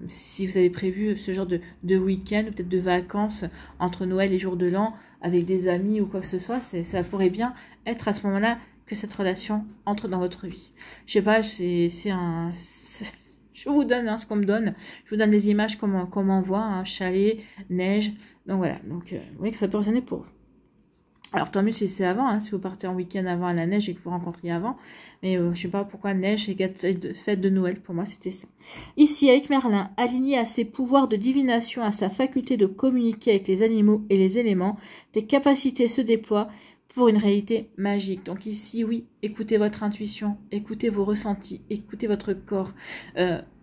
si vous avez prévu ce genre de week-end ou peut-être de vacances entre Noël et jour de l'an avec des amis ou quoi que ce soit, ça pourrait bien être à ce moment-là que cette relation entre dans votre vie. Je sais pas, je vous donne ce qu'on me donne. Je vous donne des images comme on voit, hein, chalet, neige. Donc voilà, donc vous voyez que ça peut résonner pour vous. Alors tant mieux si c'est avant, hein, si vous partez en week-end avant à la neige et que vous rencontriez avant. Mais je sais pas pourquoi neige et fête de Noël, pour moi c'était ça. Ici avec Merlin, aligné à ses pouvoirs de divination, à sa faculté de communiquer avec les animaux et les éléments, tes capacités se déploient pour une réalité magique. Donc ici, oui, écoutez votre intuition, écoutez vos ressentis, écoutez votre corps.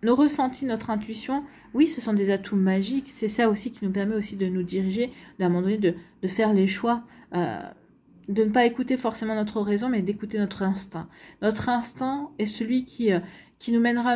Nos ressentis, notre intuition, oui, ce sont des atouts magiques. C'est ça aussi qui nous permet aussi de nous diriger, d'un moment donné, de faire les choix, de ne pas écouter forcément notre raison, mais d'écouter notre instinct. Notre instinct est celui qui nous mènera...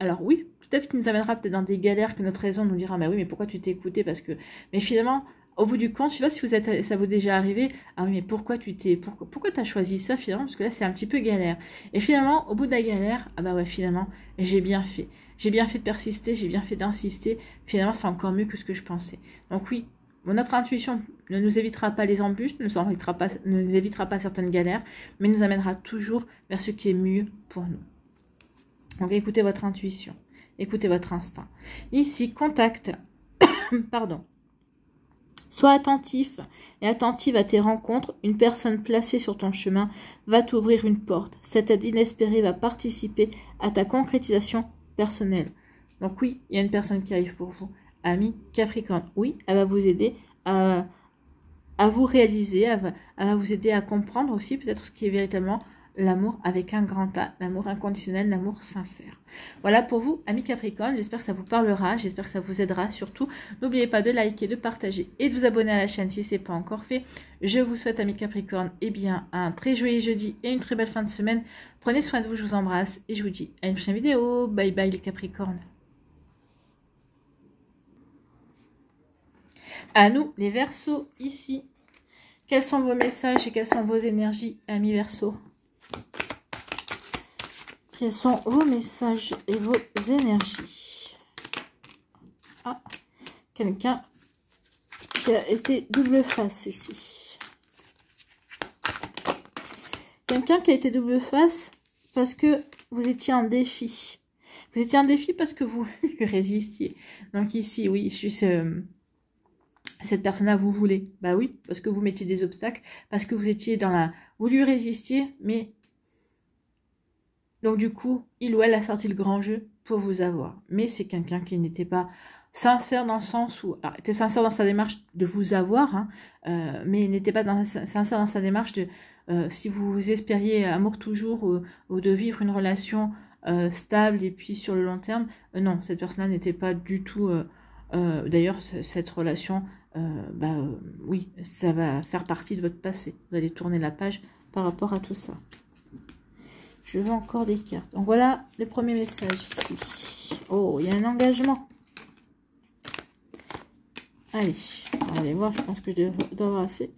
Alors oui, peut-être qu'il nous amènera peut-être dans des galères que notre raison nous dira, bah oui, mais pourquoi tu t'es écouté? Parce que... Mais finalement... Au bout du compte, je ne sais pas si ça vous est déjà arrivé. Ah oui, mais pourquoi tu as choisi ça finalement? Parce que là, c'est un petit peu galère. Et finalement, au bout de la galère, ah bah ouais, finalement, j'ai bien fait. J'ai bien fait de persister, j'ai bien fait d'insister. Finalement, c'est encore mieux que ce que je pensais. Donc oui, notre intuition ne nous évitera pas les embûches, ne nous évitera pas certaines galères, mais nous amènera toujours vers ce qui est mieux pour nous. Donc écoutez votre intuition, écoutez votre instinct. Ici, contact, pardon. Sois attentif et attentive à tes rencontres. Une personne placée sur ton chemin va t'ouvrir une porte. Cette aide inespérée va participer à ta concrétisation personnelle. Donc oui, il y a une personne qui arrive pour vous. Ami Capricorne, oui, elle va vous aider à vous réaliser, elle va vous aider à comprendre aussi peut-être ce qui est véritablement l'amour avec un grand A, l'amour inconditionnel, l'amour sincère. Voilà pour vous, amis Capricorne, j'espère que ça vous parlera, j'espère que ça vous aidera surtout. N'oubliez pas de liker, de partager et de vous abonner à la chaîne si ce n'est pas encore fait. Je vous souhaite, amis Capricorne, eh bien, un très joyeux jeudi et une très belle fin de semaine. Prenez soin de vous, je vous embrasse et je vous dis à une prochaine vidéo. Bye bye les Capricornes. À nous, les Verseaux, ici. Quels sont vos messages et quelles sont vos énergies, amis Verseaux? Quels sont vos messages et vos énergies? Ah, quelqu'un qui a été double face ici. Quelqu'un qui a été double face parce que vous étiez en défi. Vous étiez en défi parce que vous lui résistiez. Donc ici, oui, je suis... cette personne-là, vous voulez. Bah oui, parce que vous mettiez des obstacles, parce que vous étiez dans la... Vous lui résistiez, mais... Donc du coup, il ou elle a sorti le grand jeu pour vous avoir. Mais c'est quelqu'un qui n'était pas sincère dans le sens où... Alors, était sincère dans sa démarche de vous avoir, hein, mais n'était pas sincère dans sa démarche de... si vous espériez amour toujours ou de vivre une relation stable et puis sur le long terme, non, cette personne-là n'était pas du tout... D'ailleurs, cette relation... oui, ça va faire partie de votre passé. Vous allez tourner la page par rapport à tout ça. Je veux encore des cartes. Donc voilà le premier message ici. Oh, il y a un engagement. Allez, on va aller voir. Je pense que je dois avoir assez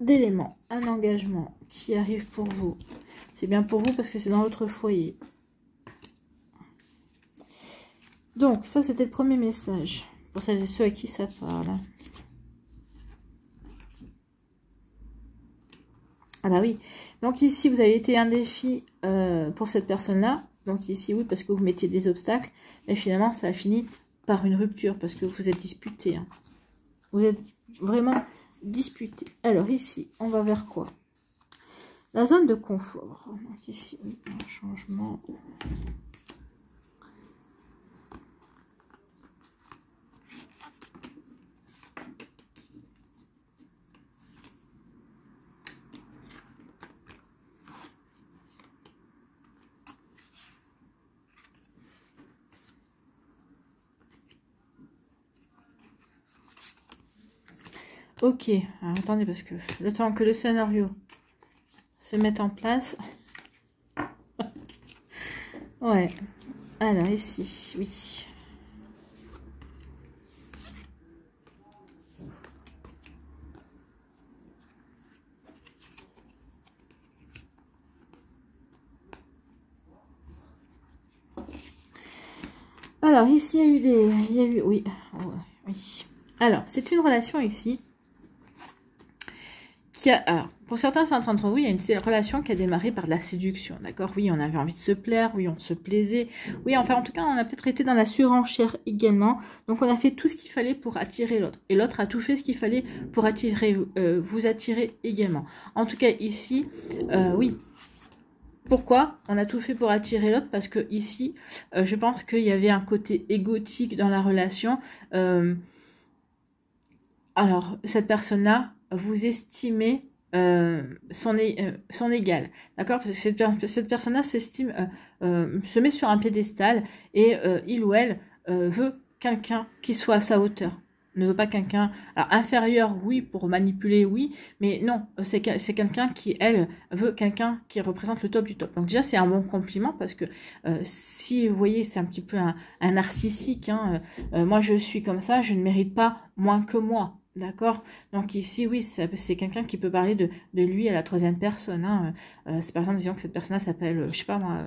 d'éléments. Un engagement qui arrive pour vous. C'est bien pour vous parce que c'est dans votre foyer. Donc, ça, c'était le premier message. Pour celles et ceux à qui ça parle. Ah bah oui. Donc ici, vous avez été un défi pour cette personne-là. Donc ici, oui, parce que vous mettiez des obstacles. Mais finalement, ça a fini par une rupture, parce que vous êtes disputé. Hein. Vous êtes vraiment disputé. Alors ici, on va vers quoi? La zone de confort. Donc ici, oui, un changement. Ok, alors, attendez, parce que le temps que le scénario se mette en place. Ouais, alors ici, oui. Alors ici, il y a eu, oui, oui. Alors, c'est une relation ici. Alors, pour certains d'entre vous, il y a une relation qui a démarré par de la séduction, d'accord? Oui, on avait envie de se plaire, oui, on se plaisait. Oui, enfin, en tout cas, on a peut-être été dans la surenchère également. Donc, on a fait tout ce qu'il fallait pour attirer l'autre. Et l'autre a tout fait ce qu'il fallait pour attirer, vous attirer également. En tout cas, ici, oui. Pourquoi on a tout fait pour attirer l'autre? Parce que ici, je pense qu'il y avait un côté égotique dans la relation. Alors, cette personne-là, vous estimez son égal, d'accord? Parce que cette personne-là s'estime, se met sur un piédestal et il ou elle veut quelqu'un qui soit à sa hauteur. Ne veut pas quelqu'un inférieur, oui, pour manipuler, oui, mais non, c'est quelqu'un qui, elle, veut quelqu'un qui représente le top du top. Donc déjà, c'est un bon compliment parce que si vous voyez, c'est un petit peu un narcissique, hein, moi je suis comme ça, je ne mérite pas moins que moi. D'accord? Donc ici, oui, c'est quelqu'un qui peut parler de lui à la troisième personne. Hein. C'est par exemple, disons que cette personne-là s'appelle, je sais pas moi,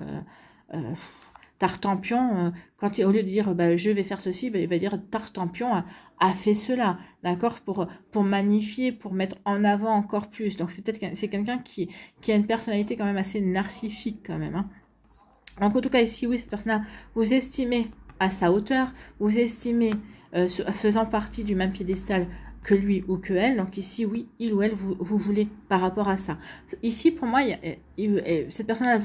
Tartampion. Quand au lieu de dire bah, je vais faire ceci, bah, il va dire Tartampion a fait cela. D'accord? Pour magnifier, pour mettre en avant encore plus. Donc c'est quelqu'un qui a une personnalité quand même assez narcissique quand même. Hein. Donc en tout cas ici, oui, cette personne-là, vous estimez à sa hauteur, vous estimez faisant partie du même piédestal que lui ou que elle. Donc ici, oui, il ou elle, vous voulez par rapport à ça. Ici, pour moi, cette personne-là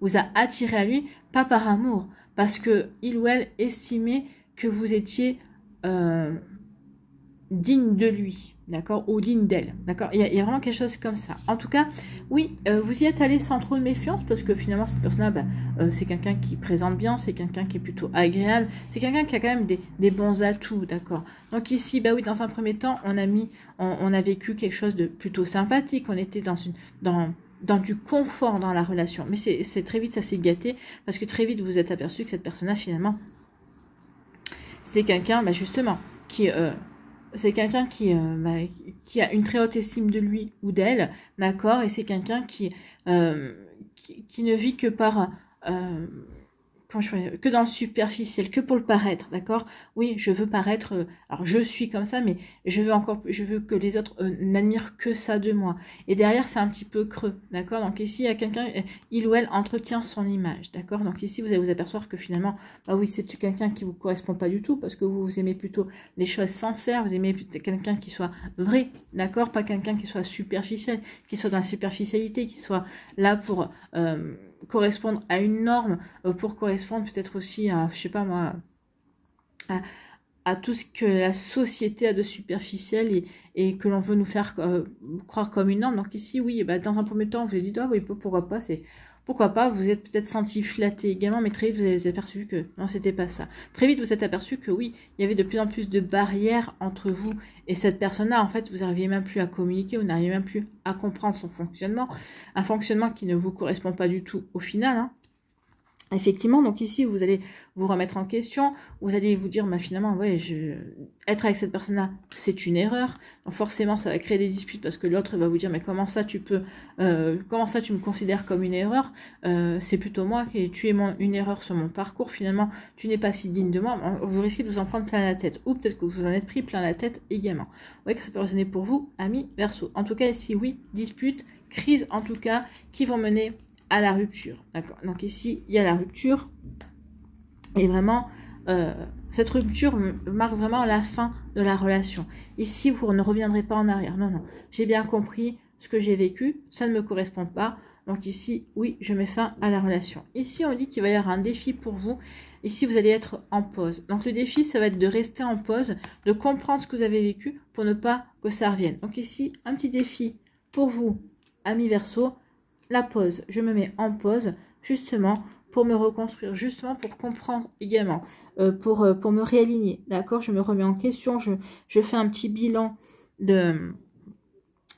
vous a attiré à lui, pas par amour, parce que il ou elle estimait que vous étiez digne de lui, d'accord, ou digne d'elle, d'accord. Il y a vraiment quelque chose comme ça. En tout cas, oui, vous y êtes allé sans trop de méfiance, parce que finalement, cette personne-là, bah, c'est quelqu'un qui présente bien, c'est quelqu'un qui est plutôt agréable, c'est quelqu'un qui a quand même des bons atouts, d'accord. Donc ici, bah oui, dans un premier temps, on a vécu quelque chose de plutôt sympathique, on était dans du confort dans la relation, mais c'est très vite, ça s'est gâté, parce que très vite, vous êtes aperçu que cette personne-là, finalement, c'était quelqu'un, bah, justement, c'est quelqu'un qui a une très haute estime de lui ou d'elle, d'accord, et c'est quelqu'un qui ne vit que par que dans le superficiel, que pour le paraître, d'accord. Oui, je veux paraître, alors je suis comme ça, mais je veux que les autres n'admirent que ça de moi. Et derrière, c'est un petit peu creux, d'accord. Donc ici, il y a quelqu'un, il ou elle entretient son image, d'accord. Donc ici, vous allez vous apercevoir que finalement, bah oui, c'est quelqu'un qui vous correspond pas du tout, parce que vous aimez plutôt les choses sincères, vous aimez quelqu'un qui soit vrai, d'accord, pas quelqu'un qui soit superficiel, qui soit dans la superficialité, qui soit là pour correspondre à une norme, pour correspondre peut-être aussi à, je sais pas moi, à tout ce que la société a de superficiel et que l'on veut nous faire croire comme une norme. Donc ici, oui, bah, dans un premier temps, vous avez dit, ah oui, pourquoi pas, pourquoi pas, vous êtes peut-être senti flatté également, mais très vite, vous avez aperçu que non, c'était pas ça. Très vite, vous êtes aperçu que oui, il y avait de plus en plus de barrières entre vous et cette personne-là. En fait, vous n'arriviez même plus à communiquer, vous n'arriviez même plus à comprendre son fonctionnement. Un fonctionnement qui ne vous correspond pas du tout au final, hein. Effectivement, donc ici, vous allez vous remettre en question, vous allez vous dire, bah, finalement, ouais, être avec cette personne-là, c'est une erreur. Donc forcément, ça va créer des disputes parce que l'autre va vous dire, mais comment ça tu me considères comme une erreur? C'est plutôt moi qui tu es une erreur sur mon parcours. Finalement, tu n'es pas si digne de moi. Vous risquez de vous en prendre plein la tête, ou peut-être que vous en êtes pris plein la tête également. Vous voyez que ça peut résonner pour vous, amis Verseau. En tout cas, ici, oui, dispute, crise, en tout cas, qui vont mener à la rupture, d'accord. Donc ici, il y a la rupture et vraiment, Cette rupture marque vraiment la fin de la relation. Ici, vous ne reviendrez pas en arrière. Non, non, j'ai bien compris ce que j'ai vécu, ça ne me correspond pas. Donc ici, oui, je mets fin à la relation. Ici, on dit qu'il va y avoir un défi pour vous. Ici, vous allez être en pause. Donc le défi, ça va être de rester en pause, de comprendre ce que vous avez vécu pour ne pas que ça revienne. Donc ici, un petit défi pour vous, amis Verseau. La pause, je me mets en pause, justement, pour me reconstruire, justement pour comprendre également, pour me réaligner, d'accord? Je me remets en question, je fais un petit bilan de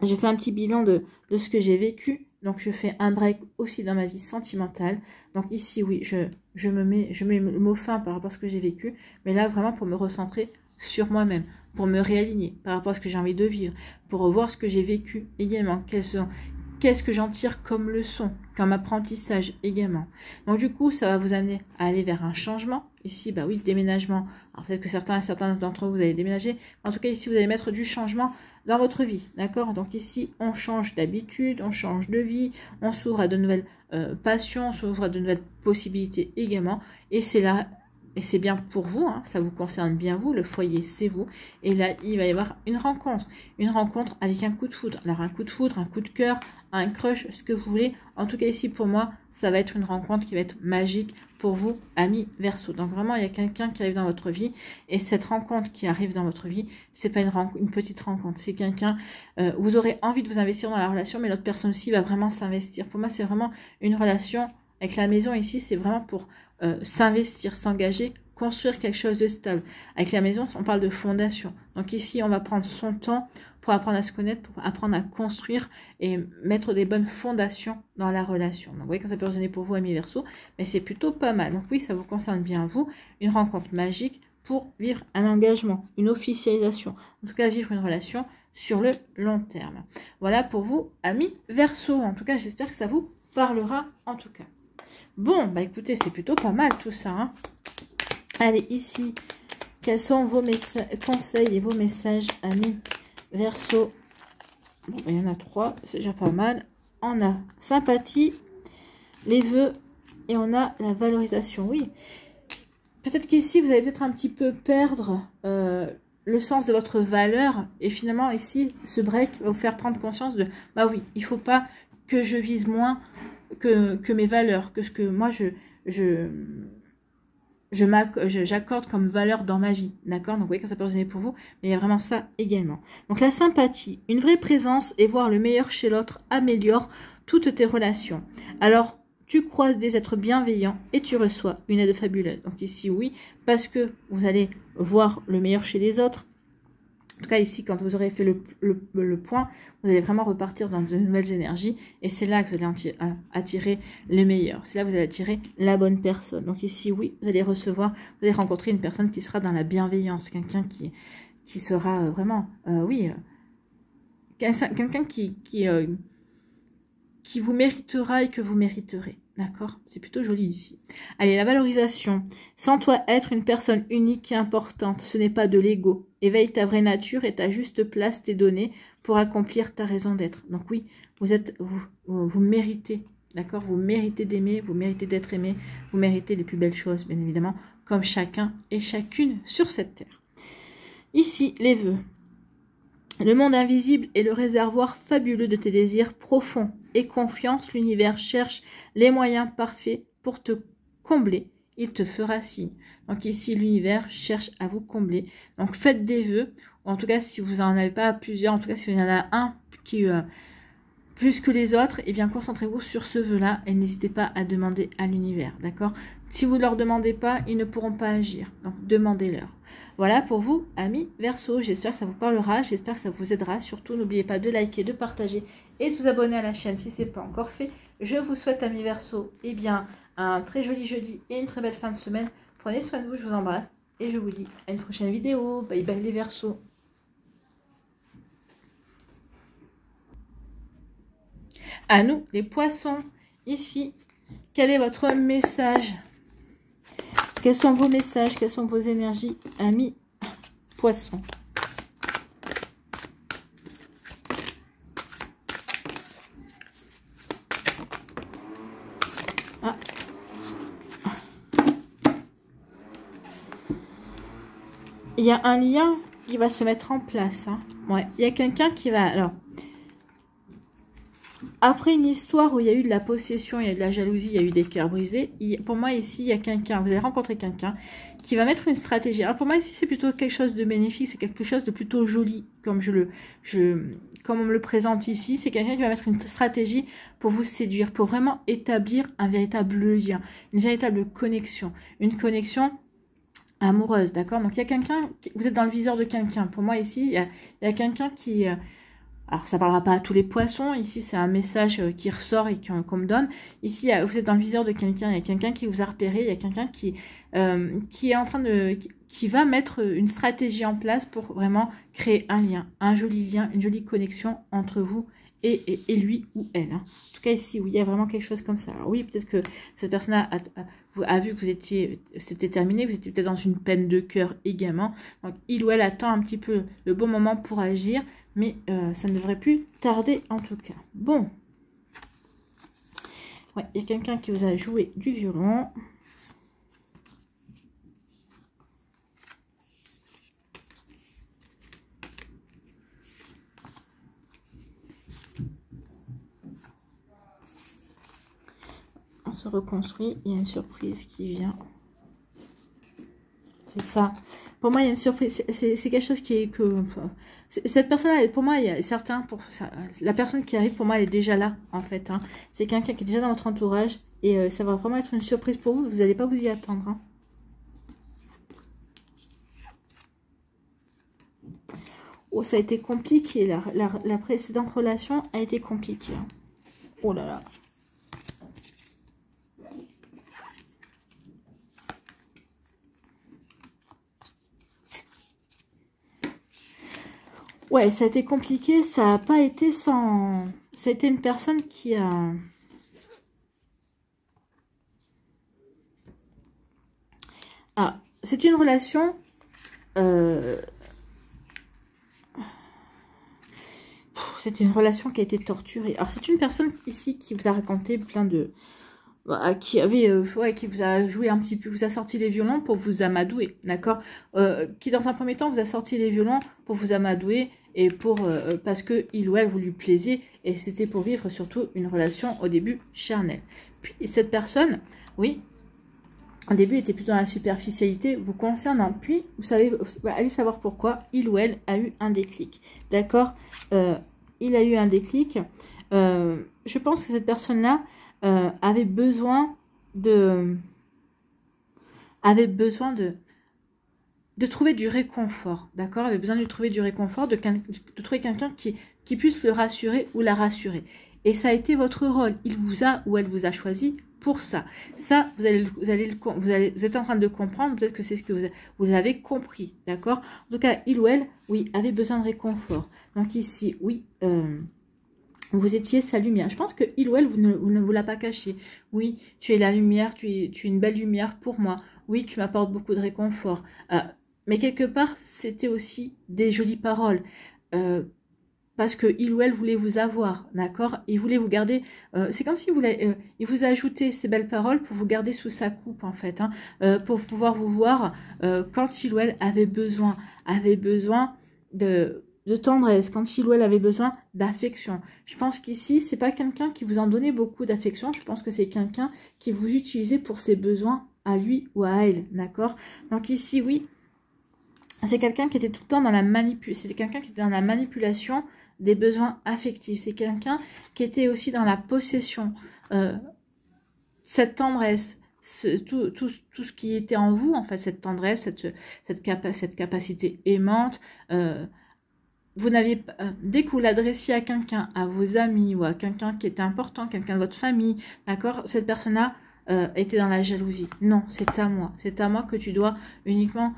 ce que j'ai vécu. Donc je fais un break aussi dans ma vie sentimentale. Donc ici, oui, je mets le mot fin par rapport à ce que j'ai vécu, mais là vraiment pour me recentrer sur moi-même, pour me réaligner par rapport à ce que j'ai envie de vivre, pour revoir ce que j'ai vécu également, qu'est-ce que j'en tire comme leçon, comme apprentissage également. Donc du coup, ça va vous amener à aller vers un changement. Ici, bah oui, déménagement. Alors peut-être que certains d'entre vous allez déménager. En tout cas, ici, vous allez mettre du changement dans votre vie. D'accord? Donc ici, on change d'habitude, on change de vie, on s'ouvre à de nouvelles passions, on s'ouvre à de nouvelles possibilités également. Et c'est là, et c'est bien pour vous, hein, ça vous concerne bien vous, le foyer c'est vous. Et là, il va y avoir une rencontre avec un coup de foudre. Alors un coup de foudre, un coup de cœur, un crush, ce que vous voulez. En tout cas ici pour moi, ça va être une rencontre qui va être magique pour vous, amis Verseau. Donc vraiment, il y a quelqu'un qui arrive dans votre vie. Et cette rencontre qui arrive dans votre vie, c'est pas une petite rencontre. C'est quelqu'un, vous aurez envie de vous investir dans la relation, mais l'autre personne aussi va vraiment s'investir. Pour moi, c'est vraiment une relation avec la maison ici. C'est vraiment pour s'investir, s'engager, construire quelque chose de stable. Avec la maison, on parle de fondation. Donc ici, on va prendre son temps pour apprendre à se connaître, pour apprendre à construire et mettre des bonnes fondations dans la relation. Donc vous voyez que ça peut résonner pour vous, amis Verseau, mais c'est plutôt pas mal. Donc oui, ça vous concerne bien vous, une rencontre magique pour vivre un engagement, une officialisation, en tout cas vivre une relation sur le long terme. Voilà pour vous, amis Verseau. En tout cas, j'espère que ça vous parlera en tout cas. Bon, bah écoutez, c'est plutôt pas mal tout ça, hein. Allez, ici, quels sont vos conseils et vos messages, amis Verseau? Bon, bah, il y en a 3, c'est déjà pas mal. On a sympathie, les vœux, et on a la valorisation. Oui, peut-être qu'ici, vous allez peut-être un petit peu perdre le sens de votre valeur. Et finalement, ici, ce break va vous faire prendre conscience de, bah oui, il ne faut pas que je vise moins que mes valeurs, que ce que moi, j'accorde comme valeur dans ma vie, d'accord? Donc vous voyez que ça peut résonner pour vous, mais il y a vraiment ça également. Donc la sympathie, une vraie présence et voir le meilleur chez l'autre améliore toutes tes relations. Alors tu croises des êtres bienveillants et tu reçois une aide fabuleuse. Donc ici oui, parce que vous allez voir le meilleur chez les autres. En tout cas, ici, quand vous aurez fait le point, vous allez vraiment repartir dans de nouvelles énergies. Et c'est là que vous allez attirer les meilleurs. C'est là que vous allez attirer la bonne personne. Donc ici, oui, vous allez recevoir, vous allez rencontrer une personne qui sera dans la bienveillance. Quelqu'un qui sera vraiment, oui, quelqu'un qui vous méritera et que vous mériterez. D'accord? C'est plutôt joli ici. Allez, la valorisation. Sens-toi être une personne unique et importante. Ce n'est pas de l'ego. Éveille ta vraie nature et ta juste place t'est donnée pour accomplir ta raison d'être. Donc oui, vous méritez. D'accord? Vous méritez d'aimer, vous méritez d'être aimé, vous méritez les plus belles choses, bien évidemment, comme chacun et chacune sur cette terre. Ici, les vœux. Le monde invisible est le réservoir fabuleux de tes désirs profonds. Et confiance, l'univers cherche les moyens parfaits pour te combler. Il te fera signe. Donc ici, l'univers cherche à vous combler. Donc faites des vœux. Ou en tout cas, si vous n'en avez pas plusieurs, en tout cas, si vous en avez un qui plus que les autres, eh bien concentrez-vous sur ce vœu-là et n'hésitez pas à demander à l'univers. D'accord? Si vous ne leur demandez pas, ils ne pourront pas agir. Donc demandez-leur. Voilà pour vous, amis Verseau. J'espère que ça vous parlera, j'espère que ça vous aidera. Surtout, n'oubliez pas de liker, de partager et de vous abonner à la chaîne si ce n'est pas encore fait. Je vous souhaite, amis Verseau, eh bien, un très joli jeudi et une très belle fin de semaine. Prenez soin de vous, je vous embrasse et je vous dis à une prochaine vidéo. Bye bye les Verseaux. À nous, les poissons, ici, quel est votre message? Quels sont vos messages? Quelles sont vos énergies, amis poissons? Ah. il y a un lien qui va se mettre en place. Hein. Ouais, il y a quelqu'un qui va... Alors, après une histoire où il y a eu de la possession, il y a eu de la jalousie, il y a eu des cœurs brisés, pour moi ici, il y a quelqu'un, vous allez rencontrer quelqu'un qui va mettre une stratégie. Alors pour moi ici, c'est plutôt quelque chose de bénéfique, c'est quelque chose de plutôt joli, comme comme on me le présente ici. C'est quelqu'un qui va mettre une stratégie pour vous séduire, pour vraiment établir un véritable lien, une véritable connexion, une connexion amoureuse, d'accord? Donc il y a quelqu'un, vous êtes dans le viseur de quelqu'un. Pour moi ici, il y a quelqu'un qui... Alors, ça ne parlera pas à tous les poissons. Ici, c'est un message qui ressort et qu'on me donne. Ici, vous êtes dans le viseur de quelqu'un. Il y a quelqu'un qui vous a repéré. Il y a quelqu'un qui est en train de... qui va mettre une stratégie en place pour vraiment créer un lien, une jolie connexion entre vous et lui ou elle. Hein. En tout cas, ici, oui, il y a vraiment quelque chose comme ça. Alors oui, peut-être que cette personne a vu que c'était terminé, vous étiez peut-être dans une peine de cœur également. Donc, il ou elle attend un petit peu le bon moment pour agir. Mais ça ne devrait plus tarder en tout cas. Bon. Ouais, il y a quelqu'un qui vous a joué du violon. On se reconstruit. Il y a une surprise qui vient. C'est ça. Pour moi, il y a une surprise. C'est quelque chose qui est que... Cette personne-là, pour moi, il y a certains... La personne qui arrive, pour moi, elle est déjà là, en fait. Hein. C'est quelqu'un qui est déjà dans votre entourage. Et ça va vraiment être une surprise pour vous. Vous n'allez pas vous y attendre. Hein. Oh, ça a été compliqué. La précédente relation a été compliquée. Hein. Oh là là. Ouais, ça a été compliqué, ça n'a pas été sans... Ça a été une personne qui a... Ah, c'est une relation... C'était une relation qui a été torturée. Alors, c'est une personne ici qui vous a raconté plein de... qui avait qui vous a joué un petit peu, vous a sorti les violons pour vous amadouer, d'accord, qui dans un premier temps vous a sorti les violons pour vous amadouer et pour parce que il ou elle vous lui plaisiez et c'était pour vivre surtout une relation au début charnelle. Puis cette personne, oui, au début était plutôt dans la superficialité vous concernant, puis vous savez, allez savoir pourquoi il ou elle a eu un déclic, d'accord, il a eu un déclic. Je pense que cette personne-là avait besoin de trouver du réconfort, d'accord, avait besoin de trouver du réconfort, de trouver quelqu'un qui puisse le rassurer ou la rassurer. Et ça a été votre rôle. Il vous a ou elle vous a choisi pour ça. Ça, vous êtes en train de comprendre, peut-être que c'est ce que vous avez compris, d'accord. En tout cas, il ou elle, oui, avait besoin de réconfort. Donc ici, oui, vous étiez sa lumière. Je pense que il ou elle ne vous l'a pas caché. Oui, tu es la lumière, tu es une belle lumière pour moi. Oui, tu m'apportes beaucoup de réconfort. Mais quelque part, c'était aussi des jolies paroles. Parce que il ou elle voulait vous avoir, d'accord? Il voulait vous garder. C'est comme si il vous a ajouté ces belles paroles pour vous garder sous sa coupe, en fait. Hein, pour pouvoir vous voir quand il ou elle avait besoin de tendresse, quand il ou elle avait besoin d'affection. Je pense qu'ici, c'est pas quelqu'un qui vous en donnait beaucoup d'affection, je pense que c'est quelqu'un qui vous utilisait pour ses besoins à lui ou à elle, d'accord? Donc ici, oui, c'est quelqu'un qui était tout le temps dans la manipulation, c'était quelqu'un qui était dans la manipulation des besoins affectifs, c'est quelqu'un qui était aussi dans la possession, cette tendresse, tout ce qui était en vous, en fait, cette tendresse, cette capacité aimante, vous n'aviez dès que vous l'adressiez à quelqu'un, à vos amis ou à quelqu'un qui était important, quelqu'un de votre famille, d'accord, cette personne-là était dans la jalousie. Non, c'est à moi que tu dois uniquement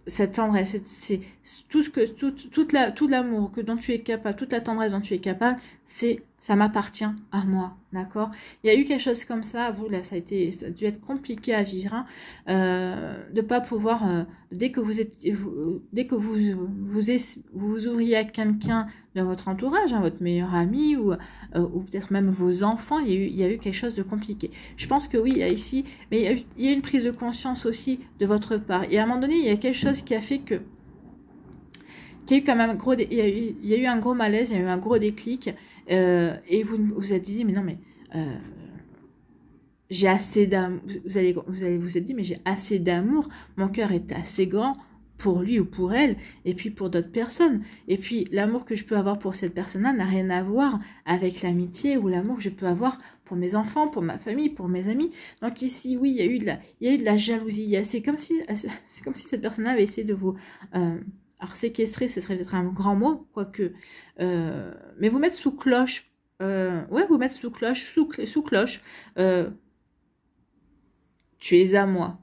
cette tendresse, c'est tout l'amour dont tu es capable, toute la tendresse dont tu es capable, ça m'appartient à moi, d'accord? Il y a eu quelque chose comme ça, vous là, ça a dû être compliqué à vivre, hein, de pas pouvoir, dès que vous ouvriez à quelqu'un de votre entourage, hein, votre meilleur ami ou peut-être même vos enfants, il y a eu quelque chose de compliqué. Je pense que oui, il y a ici, mais il y a une prise de conscience aussi de votre part. Et à un moment donné, il y a quelque chose qui a fait que qu'il y a eu quand même il y a eu un gros malaise, il y a eu un gros déclic, et vous êtes dit, mais non, mais j'ai assez d'amour, vous allez vous être dit, mais j'ai assez d'amour, mon cœur est assez grand pour lui ou pour elle, et puis pour d'autres personnes. Et puis, l'amour que je peux avoir pour cette personne-là n'a rien à voir avec l'amitié ou l'amour que je peux avoir pour mes enfants, pour ma famille, pour mes amis. Donc ici, oui, il y a eu de la jalousie. C'est comme si cette personne-là avait essayé de vous... alors, séquestrer, ce serait peut-être un grand mot, quoique. Mais vous mettre sous cloche. Ouais, vous mettre sous cloche. Sous cloche. Tu es à moi.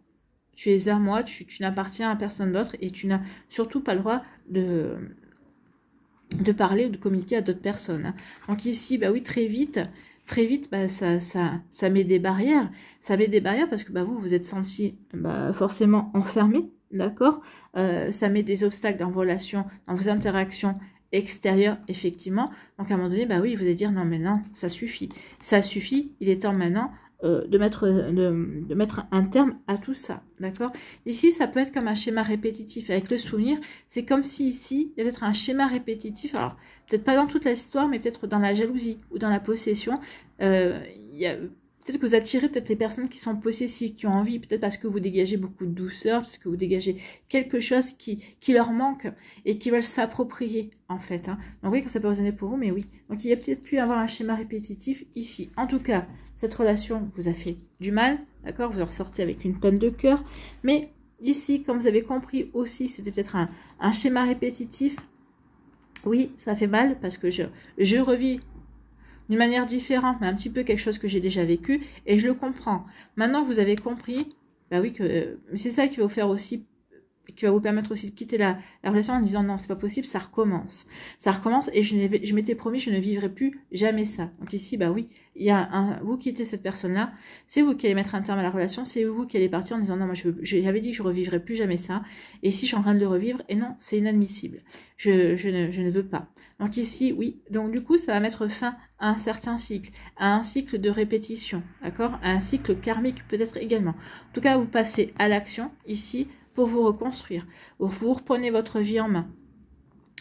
Tu es à moi. Tu n'appartiens à personne d'autre. Et tu n'as surtout pas le droit de parler ou de communiquer à d'autres personnes, hein. Donc ici, bah oui, très vite, bah, ça met des barrières. Ça met des barrières parce que bah, vous êtes senti forcément enfermé. D'accord, ça met des obstacles dans vos relations, dans vos interactions extérieures, effectivement. Donc, à un moment donné, bah oui, vous allez dire, non, mais non, ça suffit. Ça suffit, il est temps maintenant de mettre un terme à tout ça, d'accord? Ici, ça peut être comme un schéma répétitif. Avec le souvenir, c'est comme si ici, il y avait un schéma répétitif. Alors, peut-être pas dans toute l'histoire, mais peut-être dans la jalousie ou dans la possession. Peut-être que vous attirez peut-être les personnes qui sont possessives, qui ont envie, peut-être parce que vous dégagez beaucoup de douceur, parce que vous dégagez quelque chose qui leur manque et qui veulent s'approprier, en fait, hein. Donc oui, quand ça peut résonner pour vous, mais oui. Donc il y a peut-être pu avoir un schéma répétitif ici. En tout cas, cette relation vous a fait du mal, d'accord? Vous en ressortez avec une peine de cœur. Mais ici, comme vous avez compris aussi, c'était peut-être un schéma répétitif. Oui, ça fait mal parce que je revis d'une manière différente, mais un petit peu quelque chose que j'ai déjà vécu, et je le comprends. Maintenant que vous avez compris, bah oui, que c'est ça qui va vous faire aussi, qui va vous permettre aussi de quitter la relation en disant non, c'est pas possible, ça recommence. Ça recommence, et je m'étais promis, je ne vivrai plus jamais ça. Donc ici, bah oui, il y a vous quittez cette personne-là, c'est vous qui allez mettre un terme à la relation, c'est vous qui allez partir en disant non, moi j'avais dit que je revivrai plus jamais ça, et si je suis en train de le revivre, et non, c'est inadmissible. Je ne veux pas. Donc ici, oui, donc du coup, ça va mettre fin à un certain cycle, à un cycle de répétition, d'accord, à un cycle karmique peut-être également. En tout cas, vous passez à l'action ici pour vous reconstruire. Vous reprenez votre vie en main.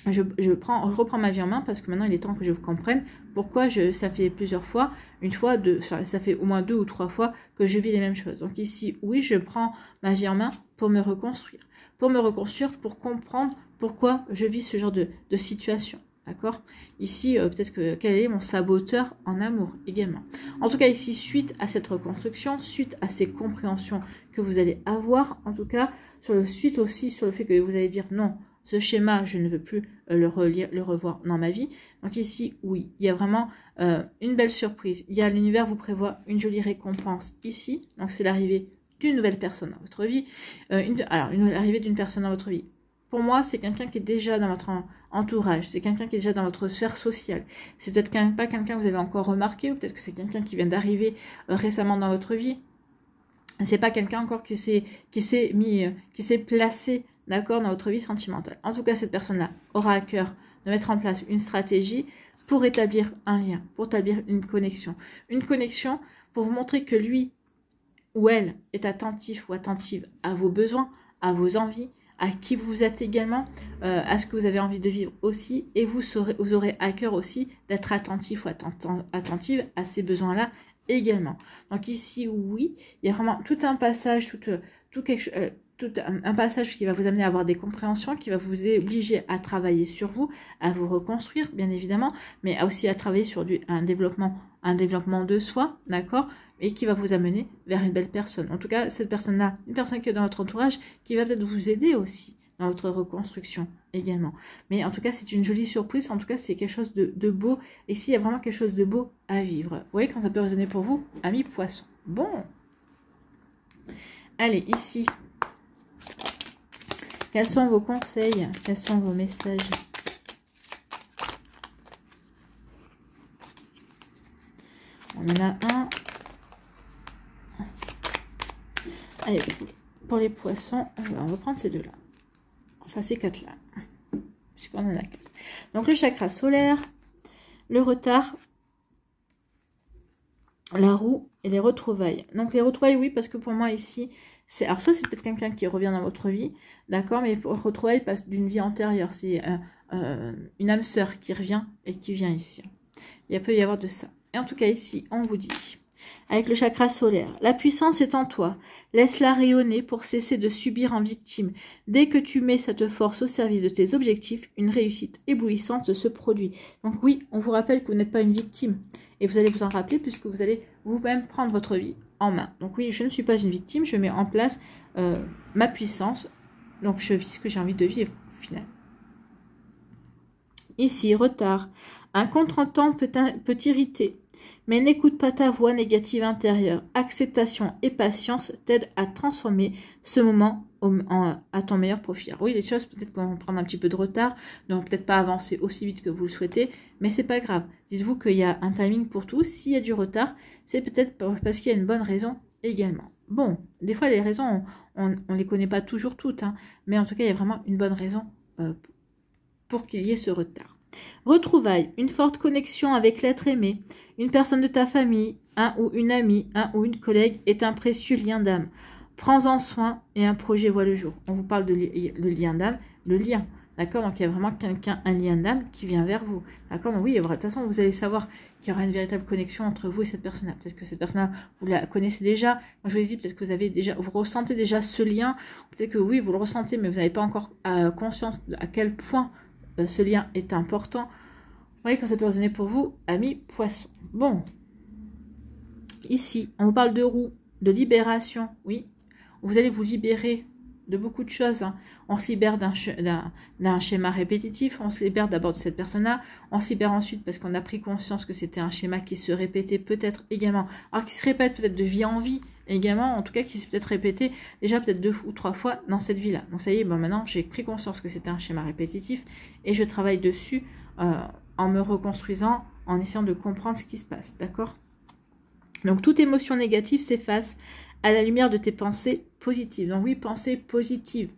Je reprends ma vie en main parce que maintenant il est temps que je vous comprenne pourquoi ça fait plusieurs fois, ça fait au moins 2 ou 3 fois que je vis les mêmes choses. Donc ici, oui, je prends ma vie en main pour me reconstruire. Pour comprendre pourquoi je vis ce genre de situation. D'accord? Ici, peut-être que quel est mon saboteur en amour également. En tout cas, ici, suite à cette reconstruction, suite à ces compréhensions que vous allez avoir, en tout cas, suite aussi sur le fait que vous allez dire non, ce schéma, je ne veux plus le revoir dans ma vie. Donc ici, oui, il y a vraiment une belle surprise. L'univers vous prévoit une jolie récompense ici. Donc c'est l'arrivée d'une nouvelle personne dans votre vie. L'arrivée d'une personne dans votre vie. Pour moi, c'est quelqu'un qui est déjà dans votre entourage. C'est quelqu'un qui est déjà dans votre sphère sociale. C'est peut-être pas quelqu'un que vous avez encore remarqué, ou peut-être que c'est quelqu'un qui vient d'arriver récemment dans votre vie. C'est pas quelqu'un encore qui s'est placé, d'accord, dans votre vie sentimentale. En tout cas, cette personne-là aura à cœur de mettre en place une stratégie pour établir un lien, pour établir une connexion. Une connexion pour vous montrer que lui ou elle est attentif ou attentive à vos besoins, à vos envies, à qui vous êtes également, à ce que vous avez envie de vivre aussi, et vous aurez à cœur aussi d'être attentif ou attentive à ces besoins-là également. Donc ici, oui, il y a vraiment tout un passage, un passage qui va vous amener à avoir des compréhensions, qui va vous obliger à travailler sur vous, à vous reconstruire, bien évidemment, mais aussi à travailler sur un développement de soi, d'accord, et qui va vous amener vers une belle personne. En tout cas, cette personne-là, une personne qui est dans votre entourage, qui va peut-être vous aider aussi dans votre reconstruction également. Mais en tout cas, c'est une jolie surprise. En tout cas, c'est quelque chose de beau. Et ici, il y a vraiment quelque chose de beau à vivre. Vous voyez quand ça peut résonner pour vous, amis poissons. Bon. Allez, ici. Quels sont vos conseils? Quels sont vos messages? On en a un. Allez, pour les poissons, on va prendre ces deux-là. Enfin, ces quatre-là. Puisqu'on en a quatre. Donc, le chakra solaire, le retard, la roue et les retrouvailles. Donc, les retrouvailles, oui, parce que pour moi, ici, c'est... Alors, ça, c'est peut-être quelqu'un qui revient dans votre vie, d'accord, mais pour retrouvailles, passe d'une vie antérieure. C'est une âme sœur qui revient et qui vient ici. Il peut y avoir de ça. Et en tout cas, ici, on vous dit... Avec le chakra solaire, la puissance est en toi. Laisse-la rayonner pour cesser de subir en victime. Dès que tu mets cette force au service de tes objectifs, une réussite éblouissante se produit. Donc oui, on vous rappelle que vous n'êtes pas une victime. Et vous allez vous en rappeler puisque vous allez vous-même prendre votre vie en main. Donc oui, je ne suis pas une victime, je mets en place ma puissance. Donc je vis ce que j'ai envie de vivre au final. Ici, retard. Un contretemps peut t'irriter. Mais n'écoute pas ta voix négative intérieure. Acceptation et patience t'aident à transformer ce moment à ton meilleur profit. Alors oui, les choses peut-être vont prendre un petit peu de retard, donc peut-être pas avancer aussi vite que vous le souhaitez, mais c'est pas grave. Dites-vous qu'il y a un timing pour tout. S'il y a du retard, c'est peut-être parce qu'il y a une bonne raison également. Bon, des fois les raisons, on les connaît pas toujours toutes, hein, mais en tout cas il y a vraiment une bonne raison pour qu'il y ait ce retard. Retrouvailles, une forte connexion avec l'être aimé, une personne de ta famille, un ou une amie, un ou une collègue est un précieux lien d'âme. Prends-en soin et un projet voit le jour. On vous parle de le lien d'âme, le lien, d'accord? Donc il y a vraiment quelqu'un, un lien d'âme qui vient vers vous, d'accord? Donc oui, de toute façon vous allez savoir qu'il y aura une véritable connexion entre vous et cette personne-là. Peut-être que cette personne-là, vous la connaissez déjà. Moi je vous ai dit, peut-être que vous ressentez déjà ce lien. Peut-être que oui, vous le ressentez, mais vous n'avez pas encore conscience à quel point ce lien est important. Vous voyez quand ça peut résonner pour vous, amis poissons. Bon, ici, on vous parle de roue, de libération, oui. Vous allez vous libérer de beaucoup de choses. Hein. On se libère d'un schéma répétitif, on se libère d'abord de cette personne-là, on se libère ensuite parce qu'on a pris conscience que c'était un schéma qui se répétait peut-être également, alors qui se répète peut-être de vie en vie également, en tout cas qui s'est peut-être répété déjà peut-être 2 ou 3 fois dans cette vie-là. Donc ça y est, bon, maintenant j'ai pris conscience que c'était un schéma répétitif et je travaille dessus en me reconstruisant, en essayant de comprendre ce qui se passe, d'accord? Donc toute émotion négative s'efface à la lumière de tes pensées positives. Donc oui, pensées positives.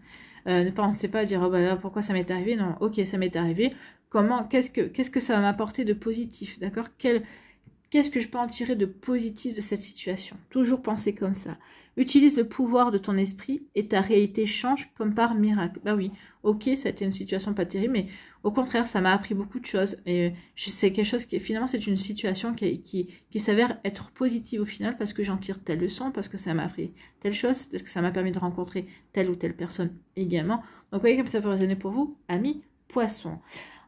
Ne pensez pas à dire oh bah là, pourquoi ça m'est arrivé. Non, ok, ça m'est arrivé. Comment, qu'est-ce que ça va m'apporter de positif, d'accord? Qu'est-ce que je peux en tirer de positif de cette situation? Toujours penser comme ça. Utilise le pouvoir de ton esprit et ta réalité change comme par miracle. Bah oui, ok, ça a été une situation pas terrible, mais au contraire, ça m'a appris beaucoup de choses. Et c'est quelque chose qui, finalement, c'est une situation qui s'avère être positive au final parce que j'en tire telle leçon, parce que ça m'a appris telle chose, parce que ça m'a permis de rencontrer telle ou telle personne également. Donc, vous voyez comme ça peut résonner pour vous, amis poissons.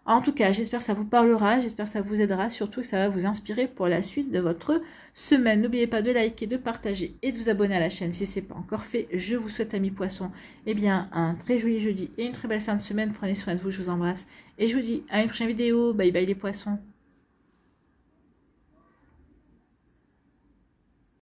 En tout cas, j'espère que ça vous parlera, j'espère que ça vous aidera, surtout que ça va vous inspirer pour la suite de votre semaine. N'oubliez pas de liker, de partager et de vous abonner à la chaîne si ce n'est pas encore fait. Je vous souhaite, amis poissons, eh bien, un très joli jeudi et une très belle fin de semaine. Prenez soin de vous, je vous embrasse et je vous dis à une prochaine vidéo. Bye bye les poissons.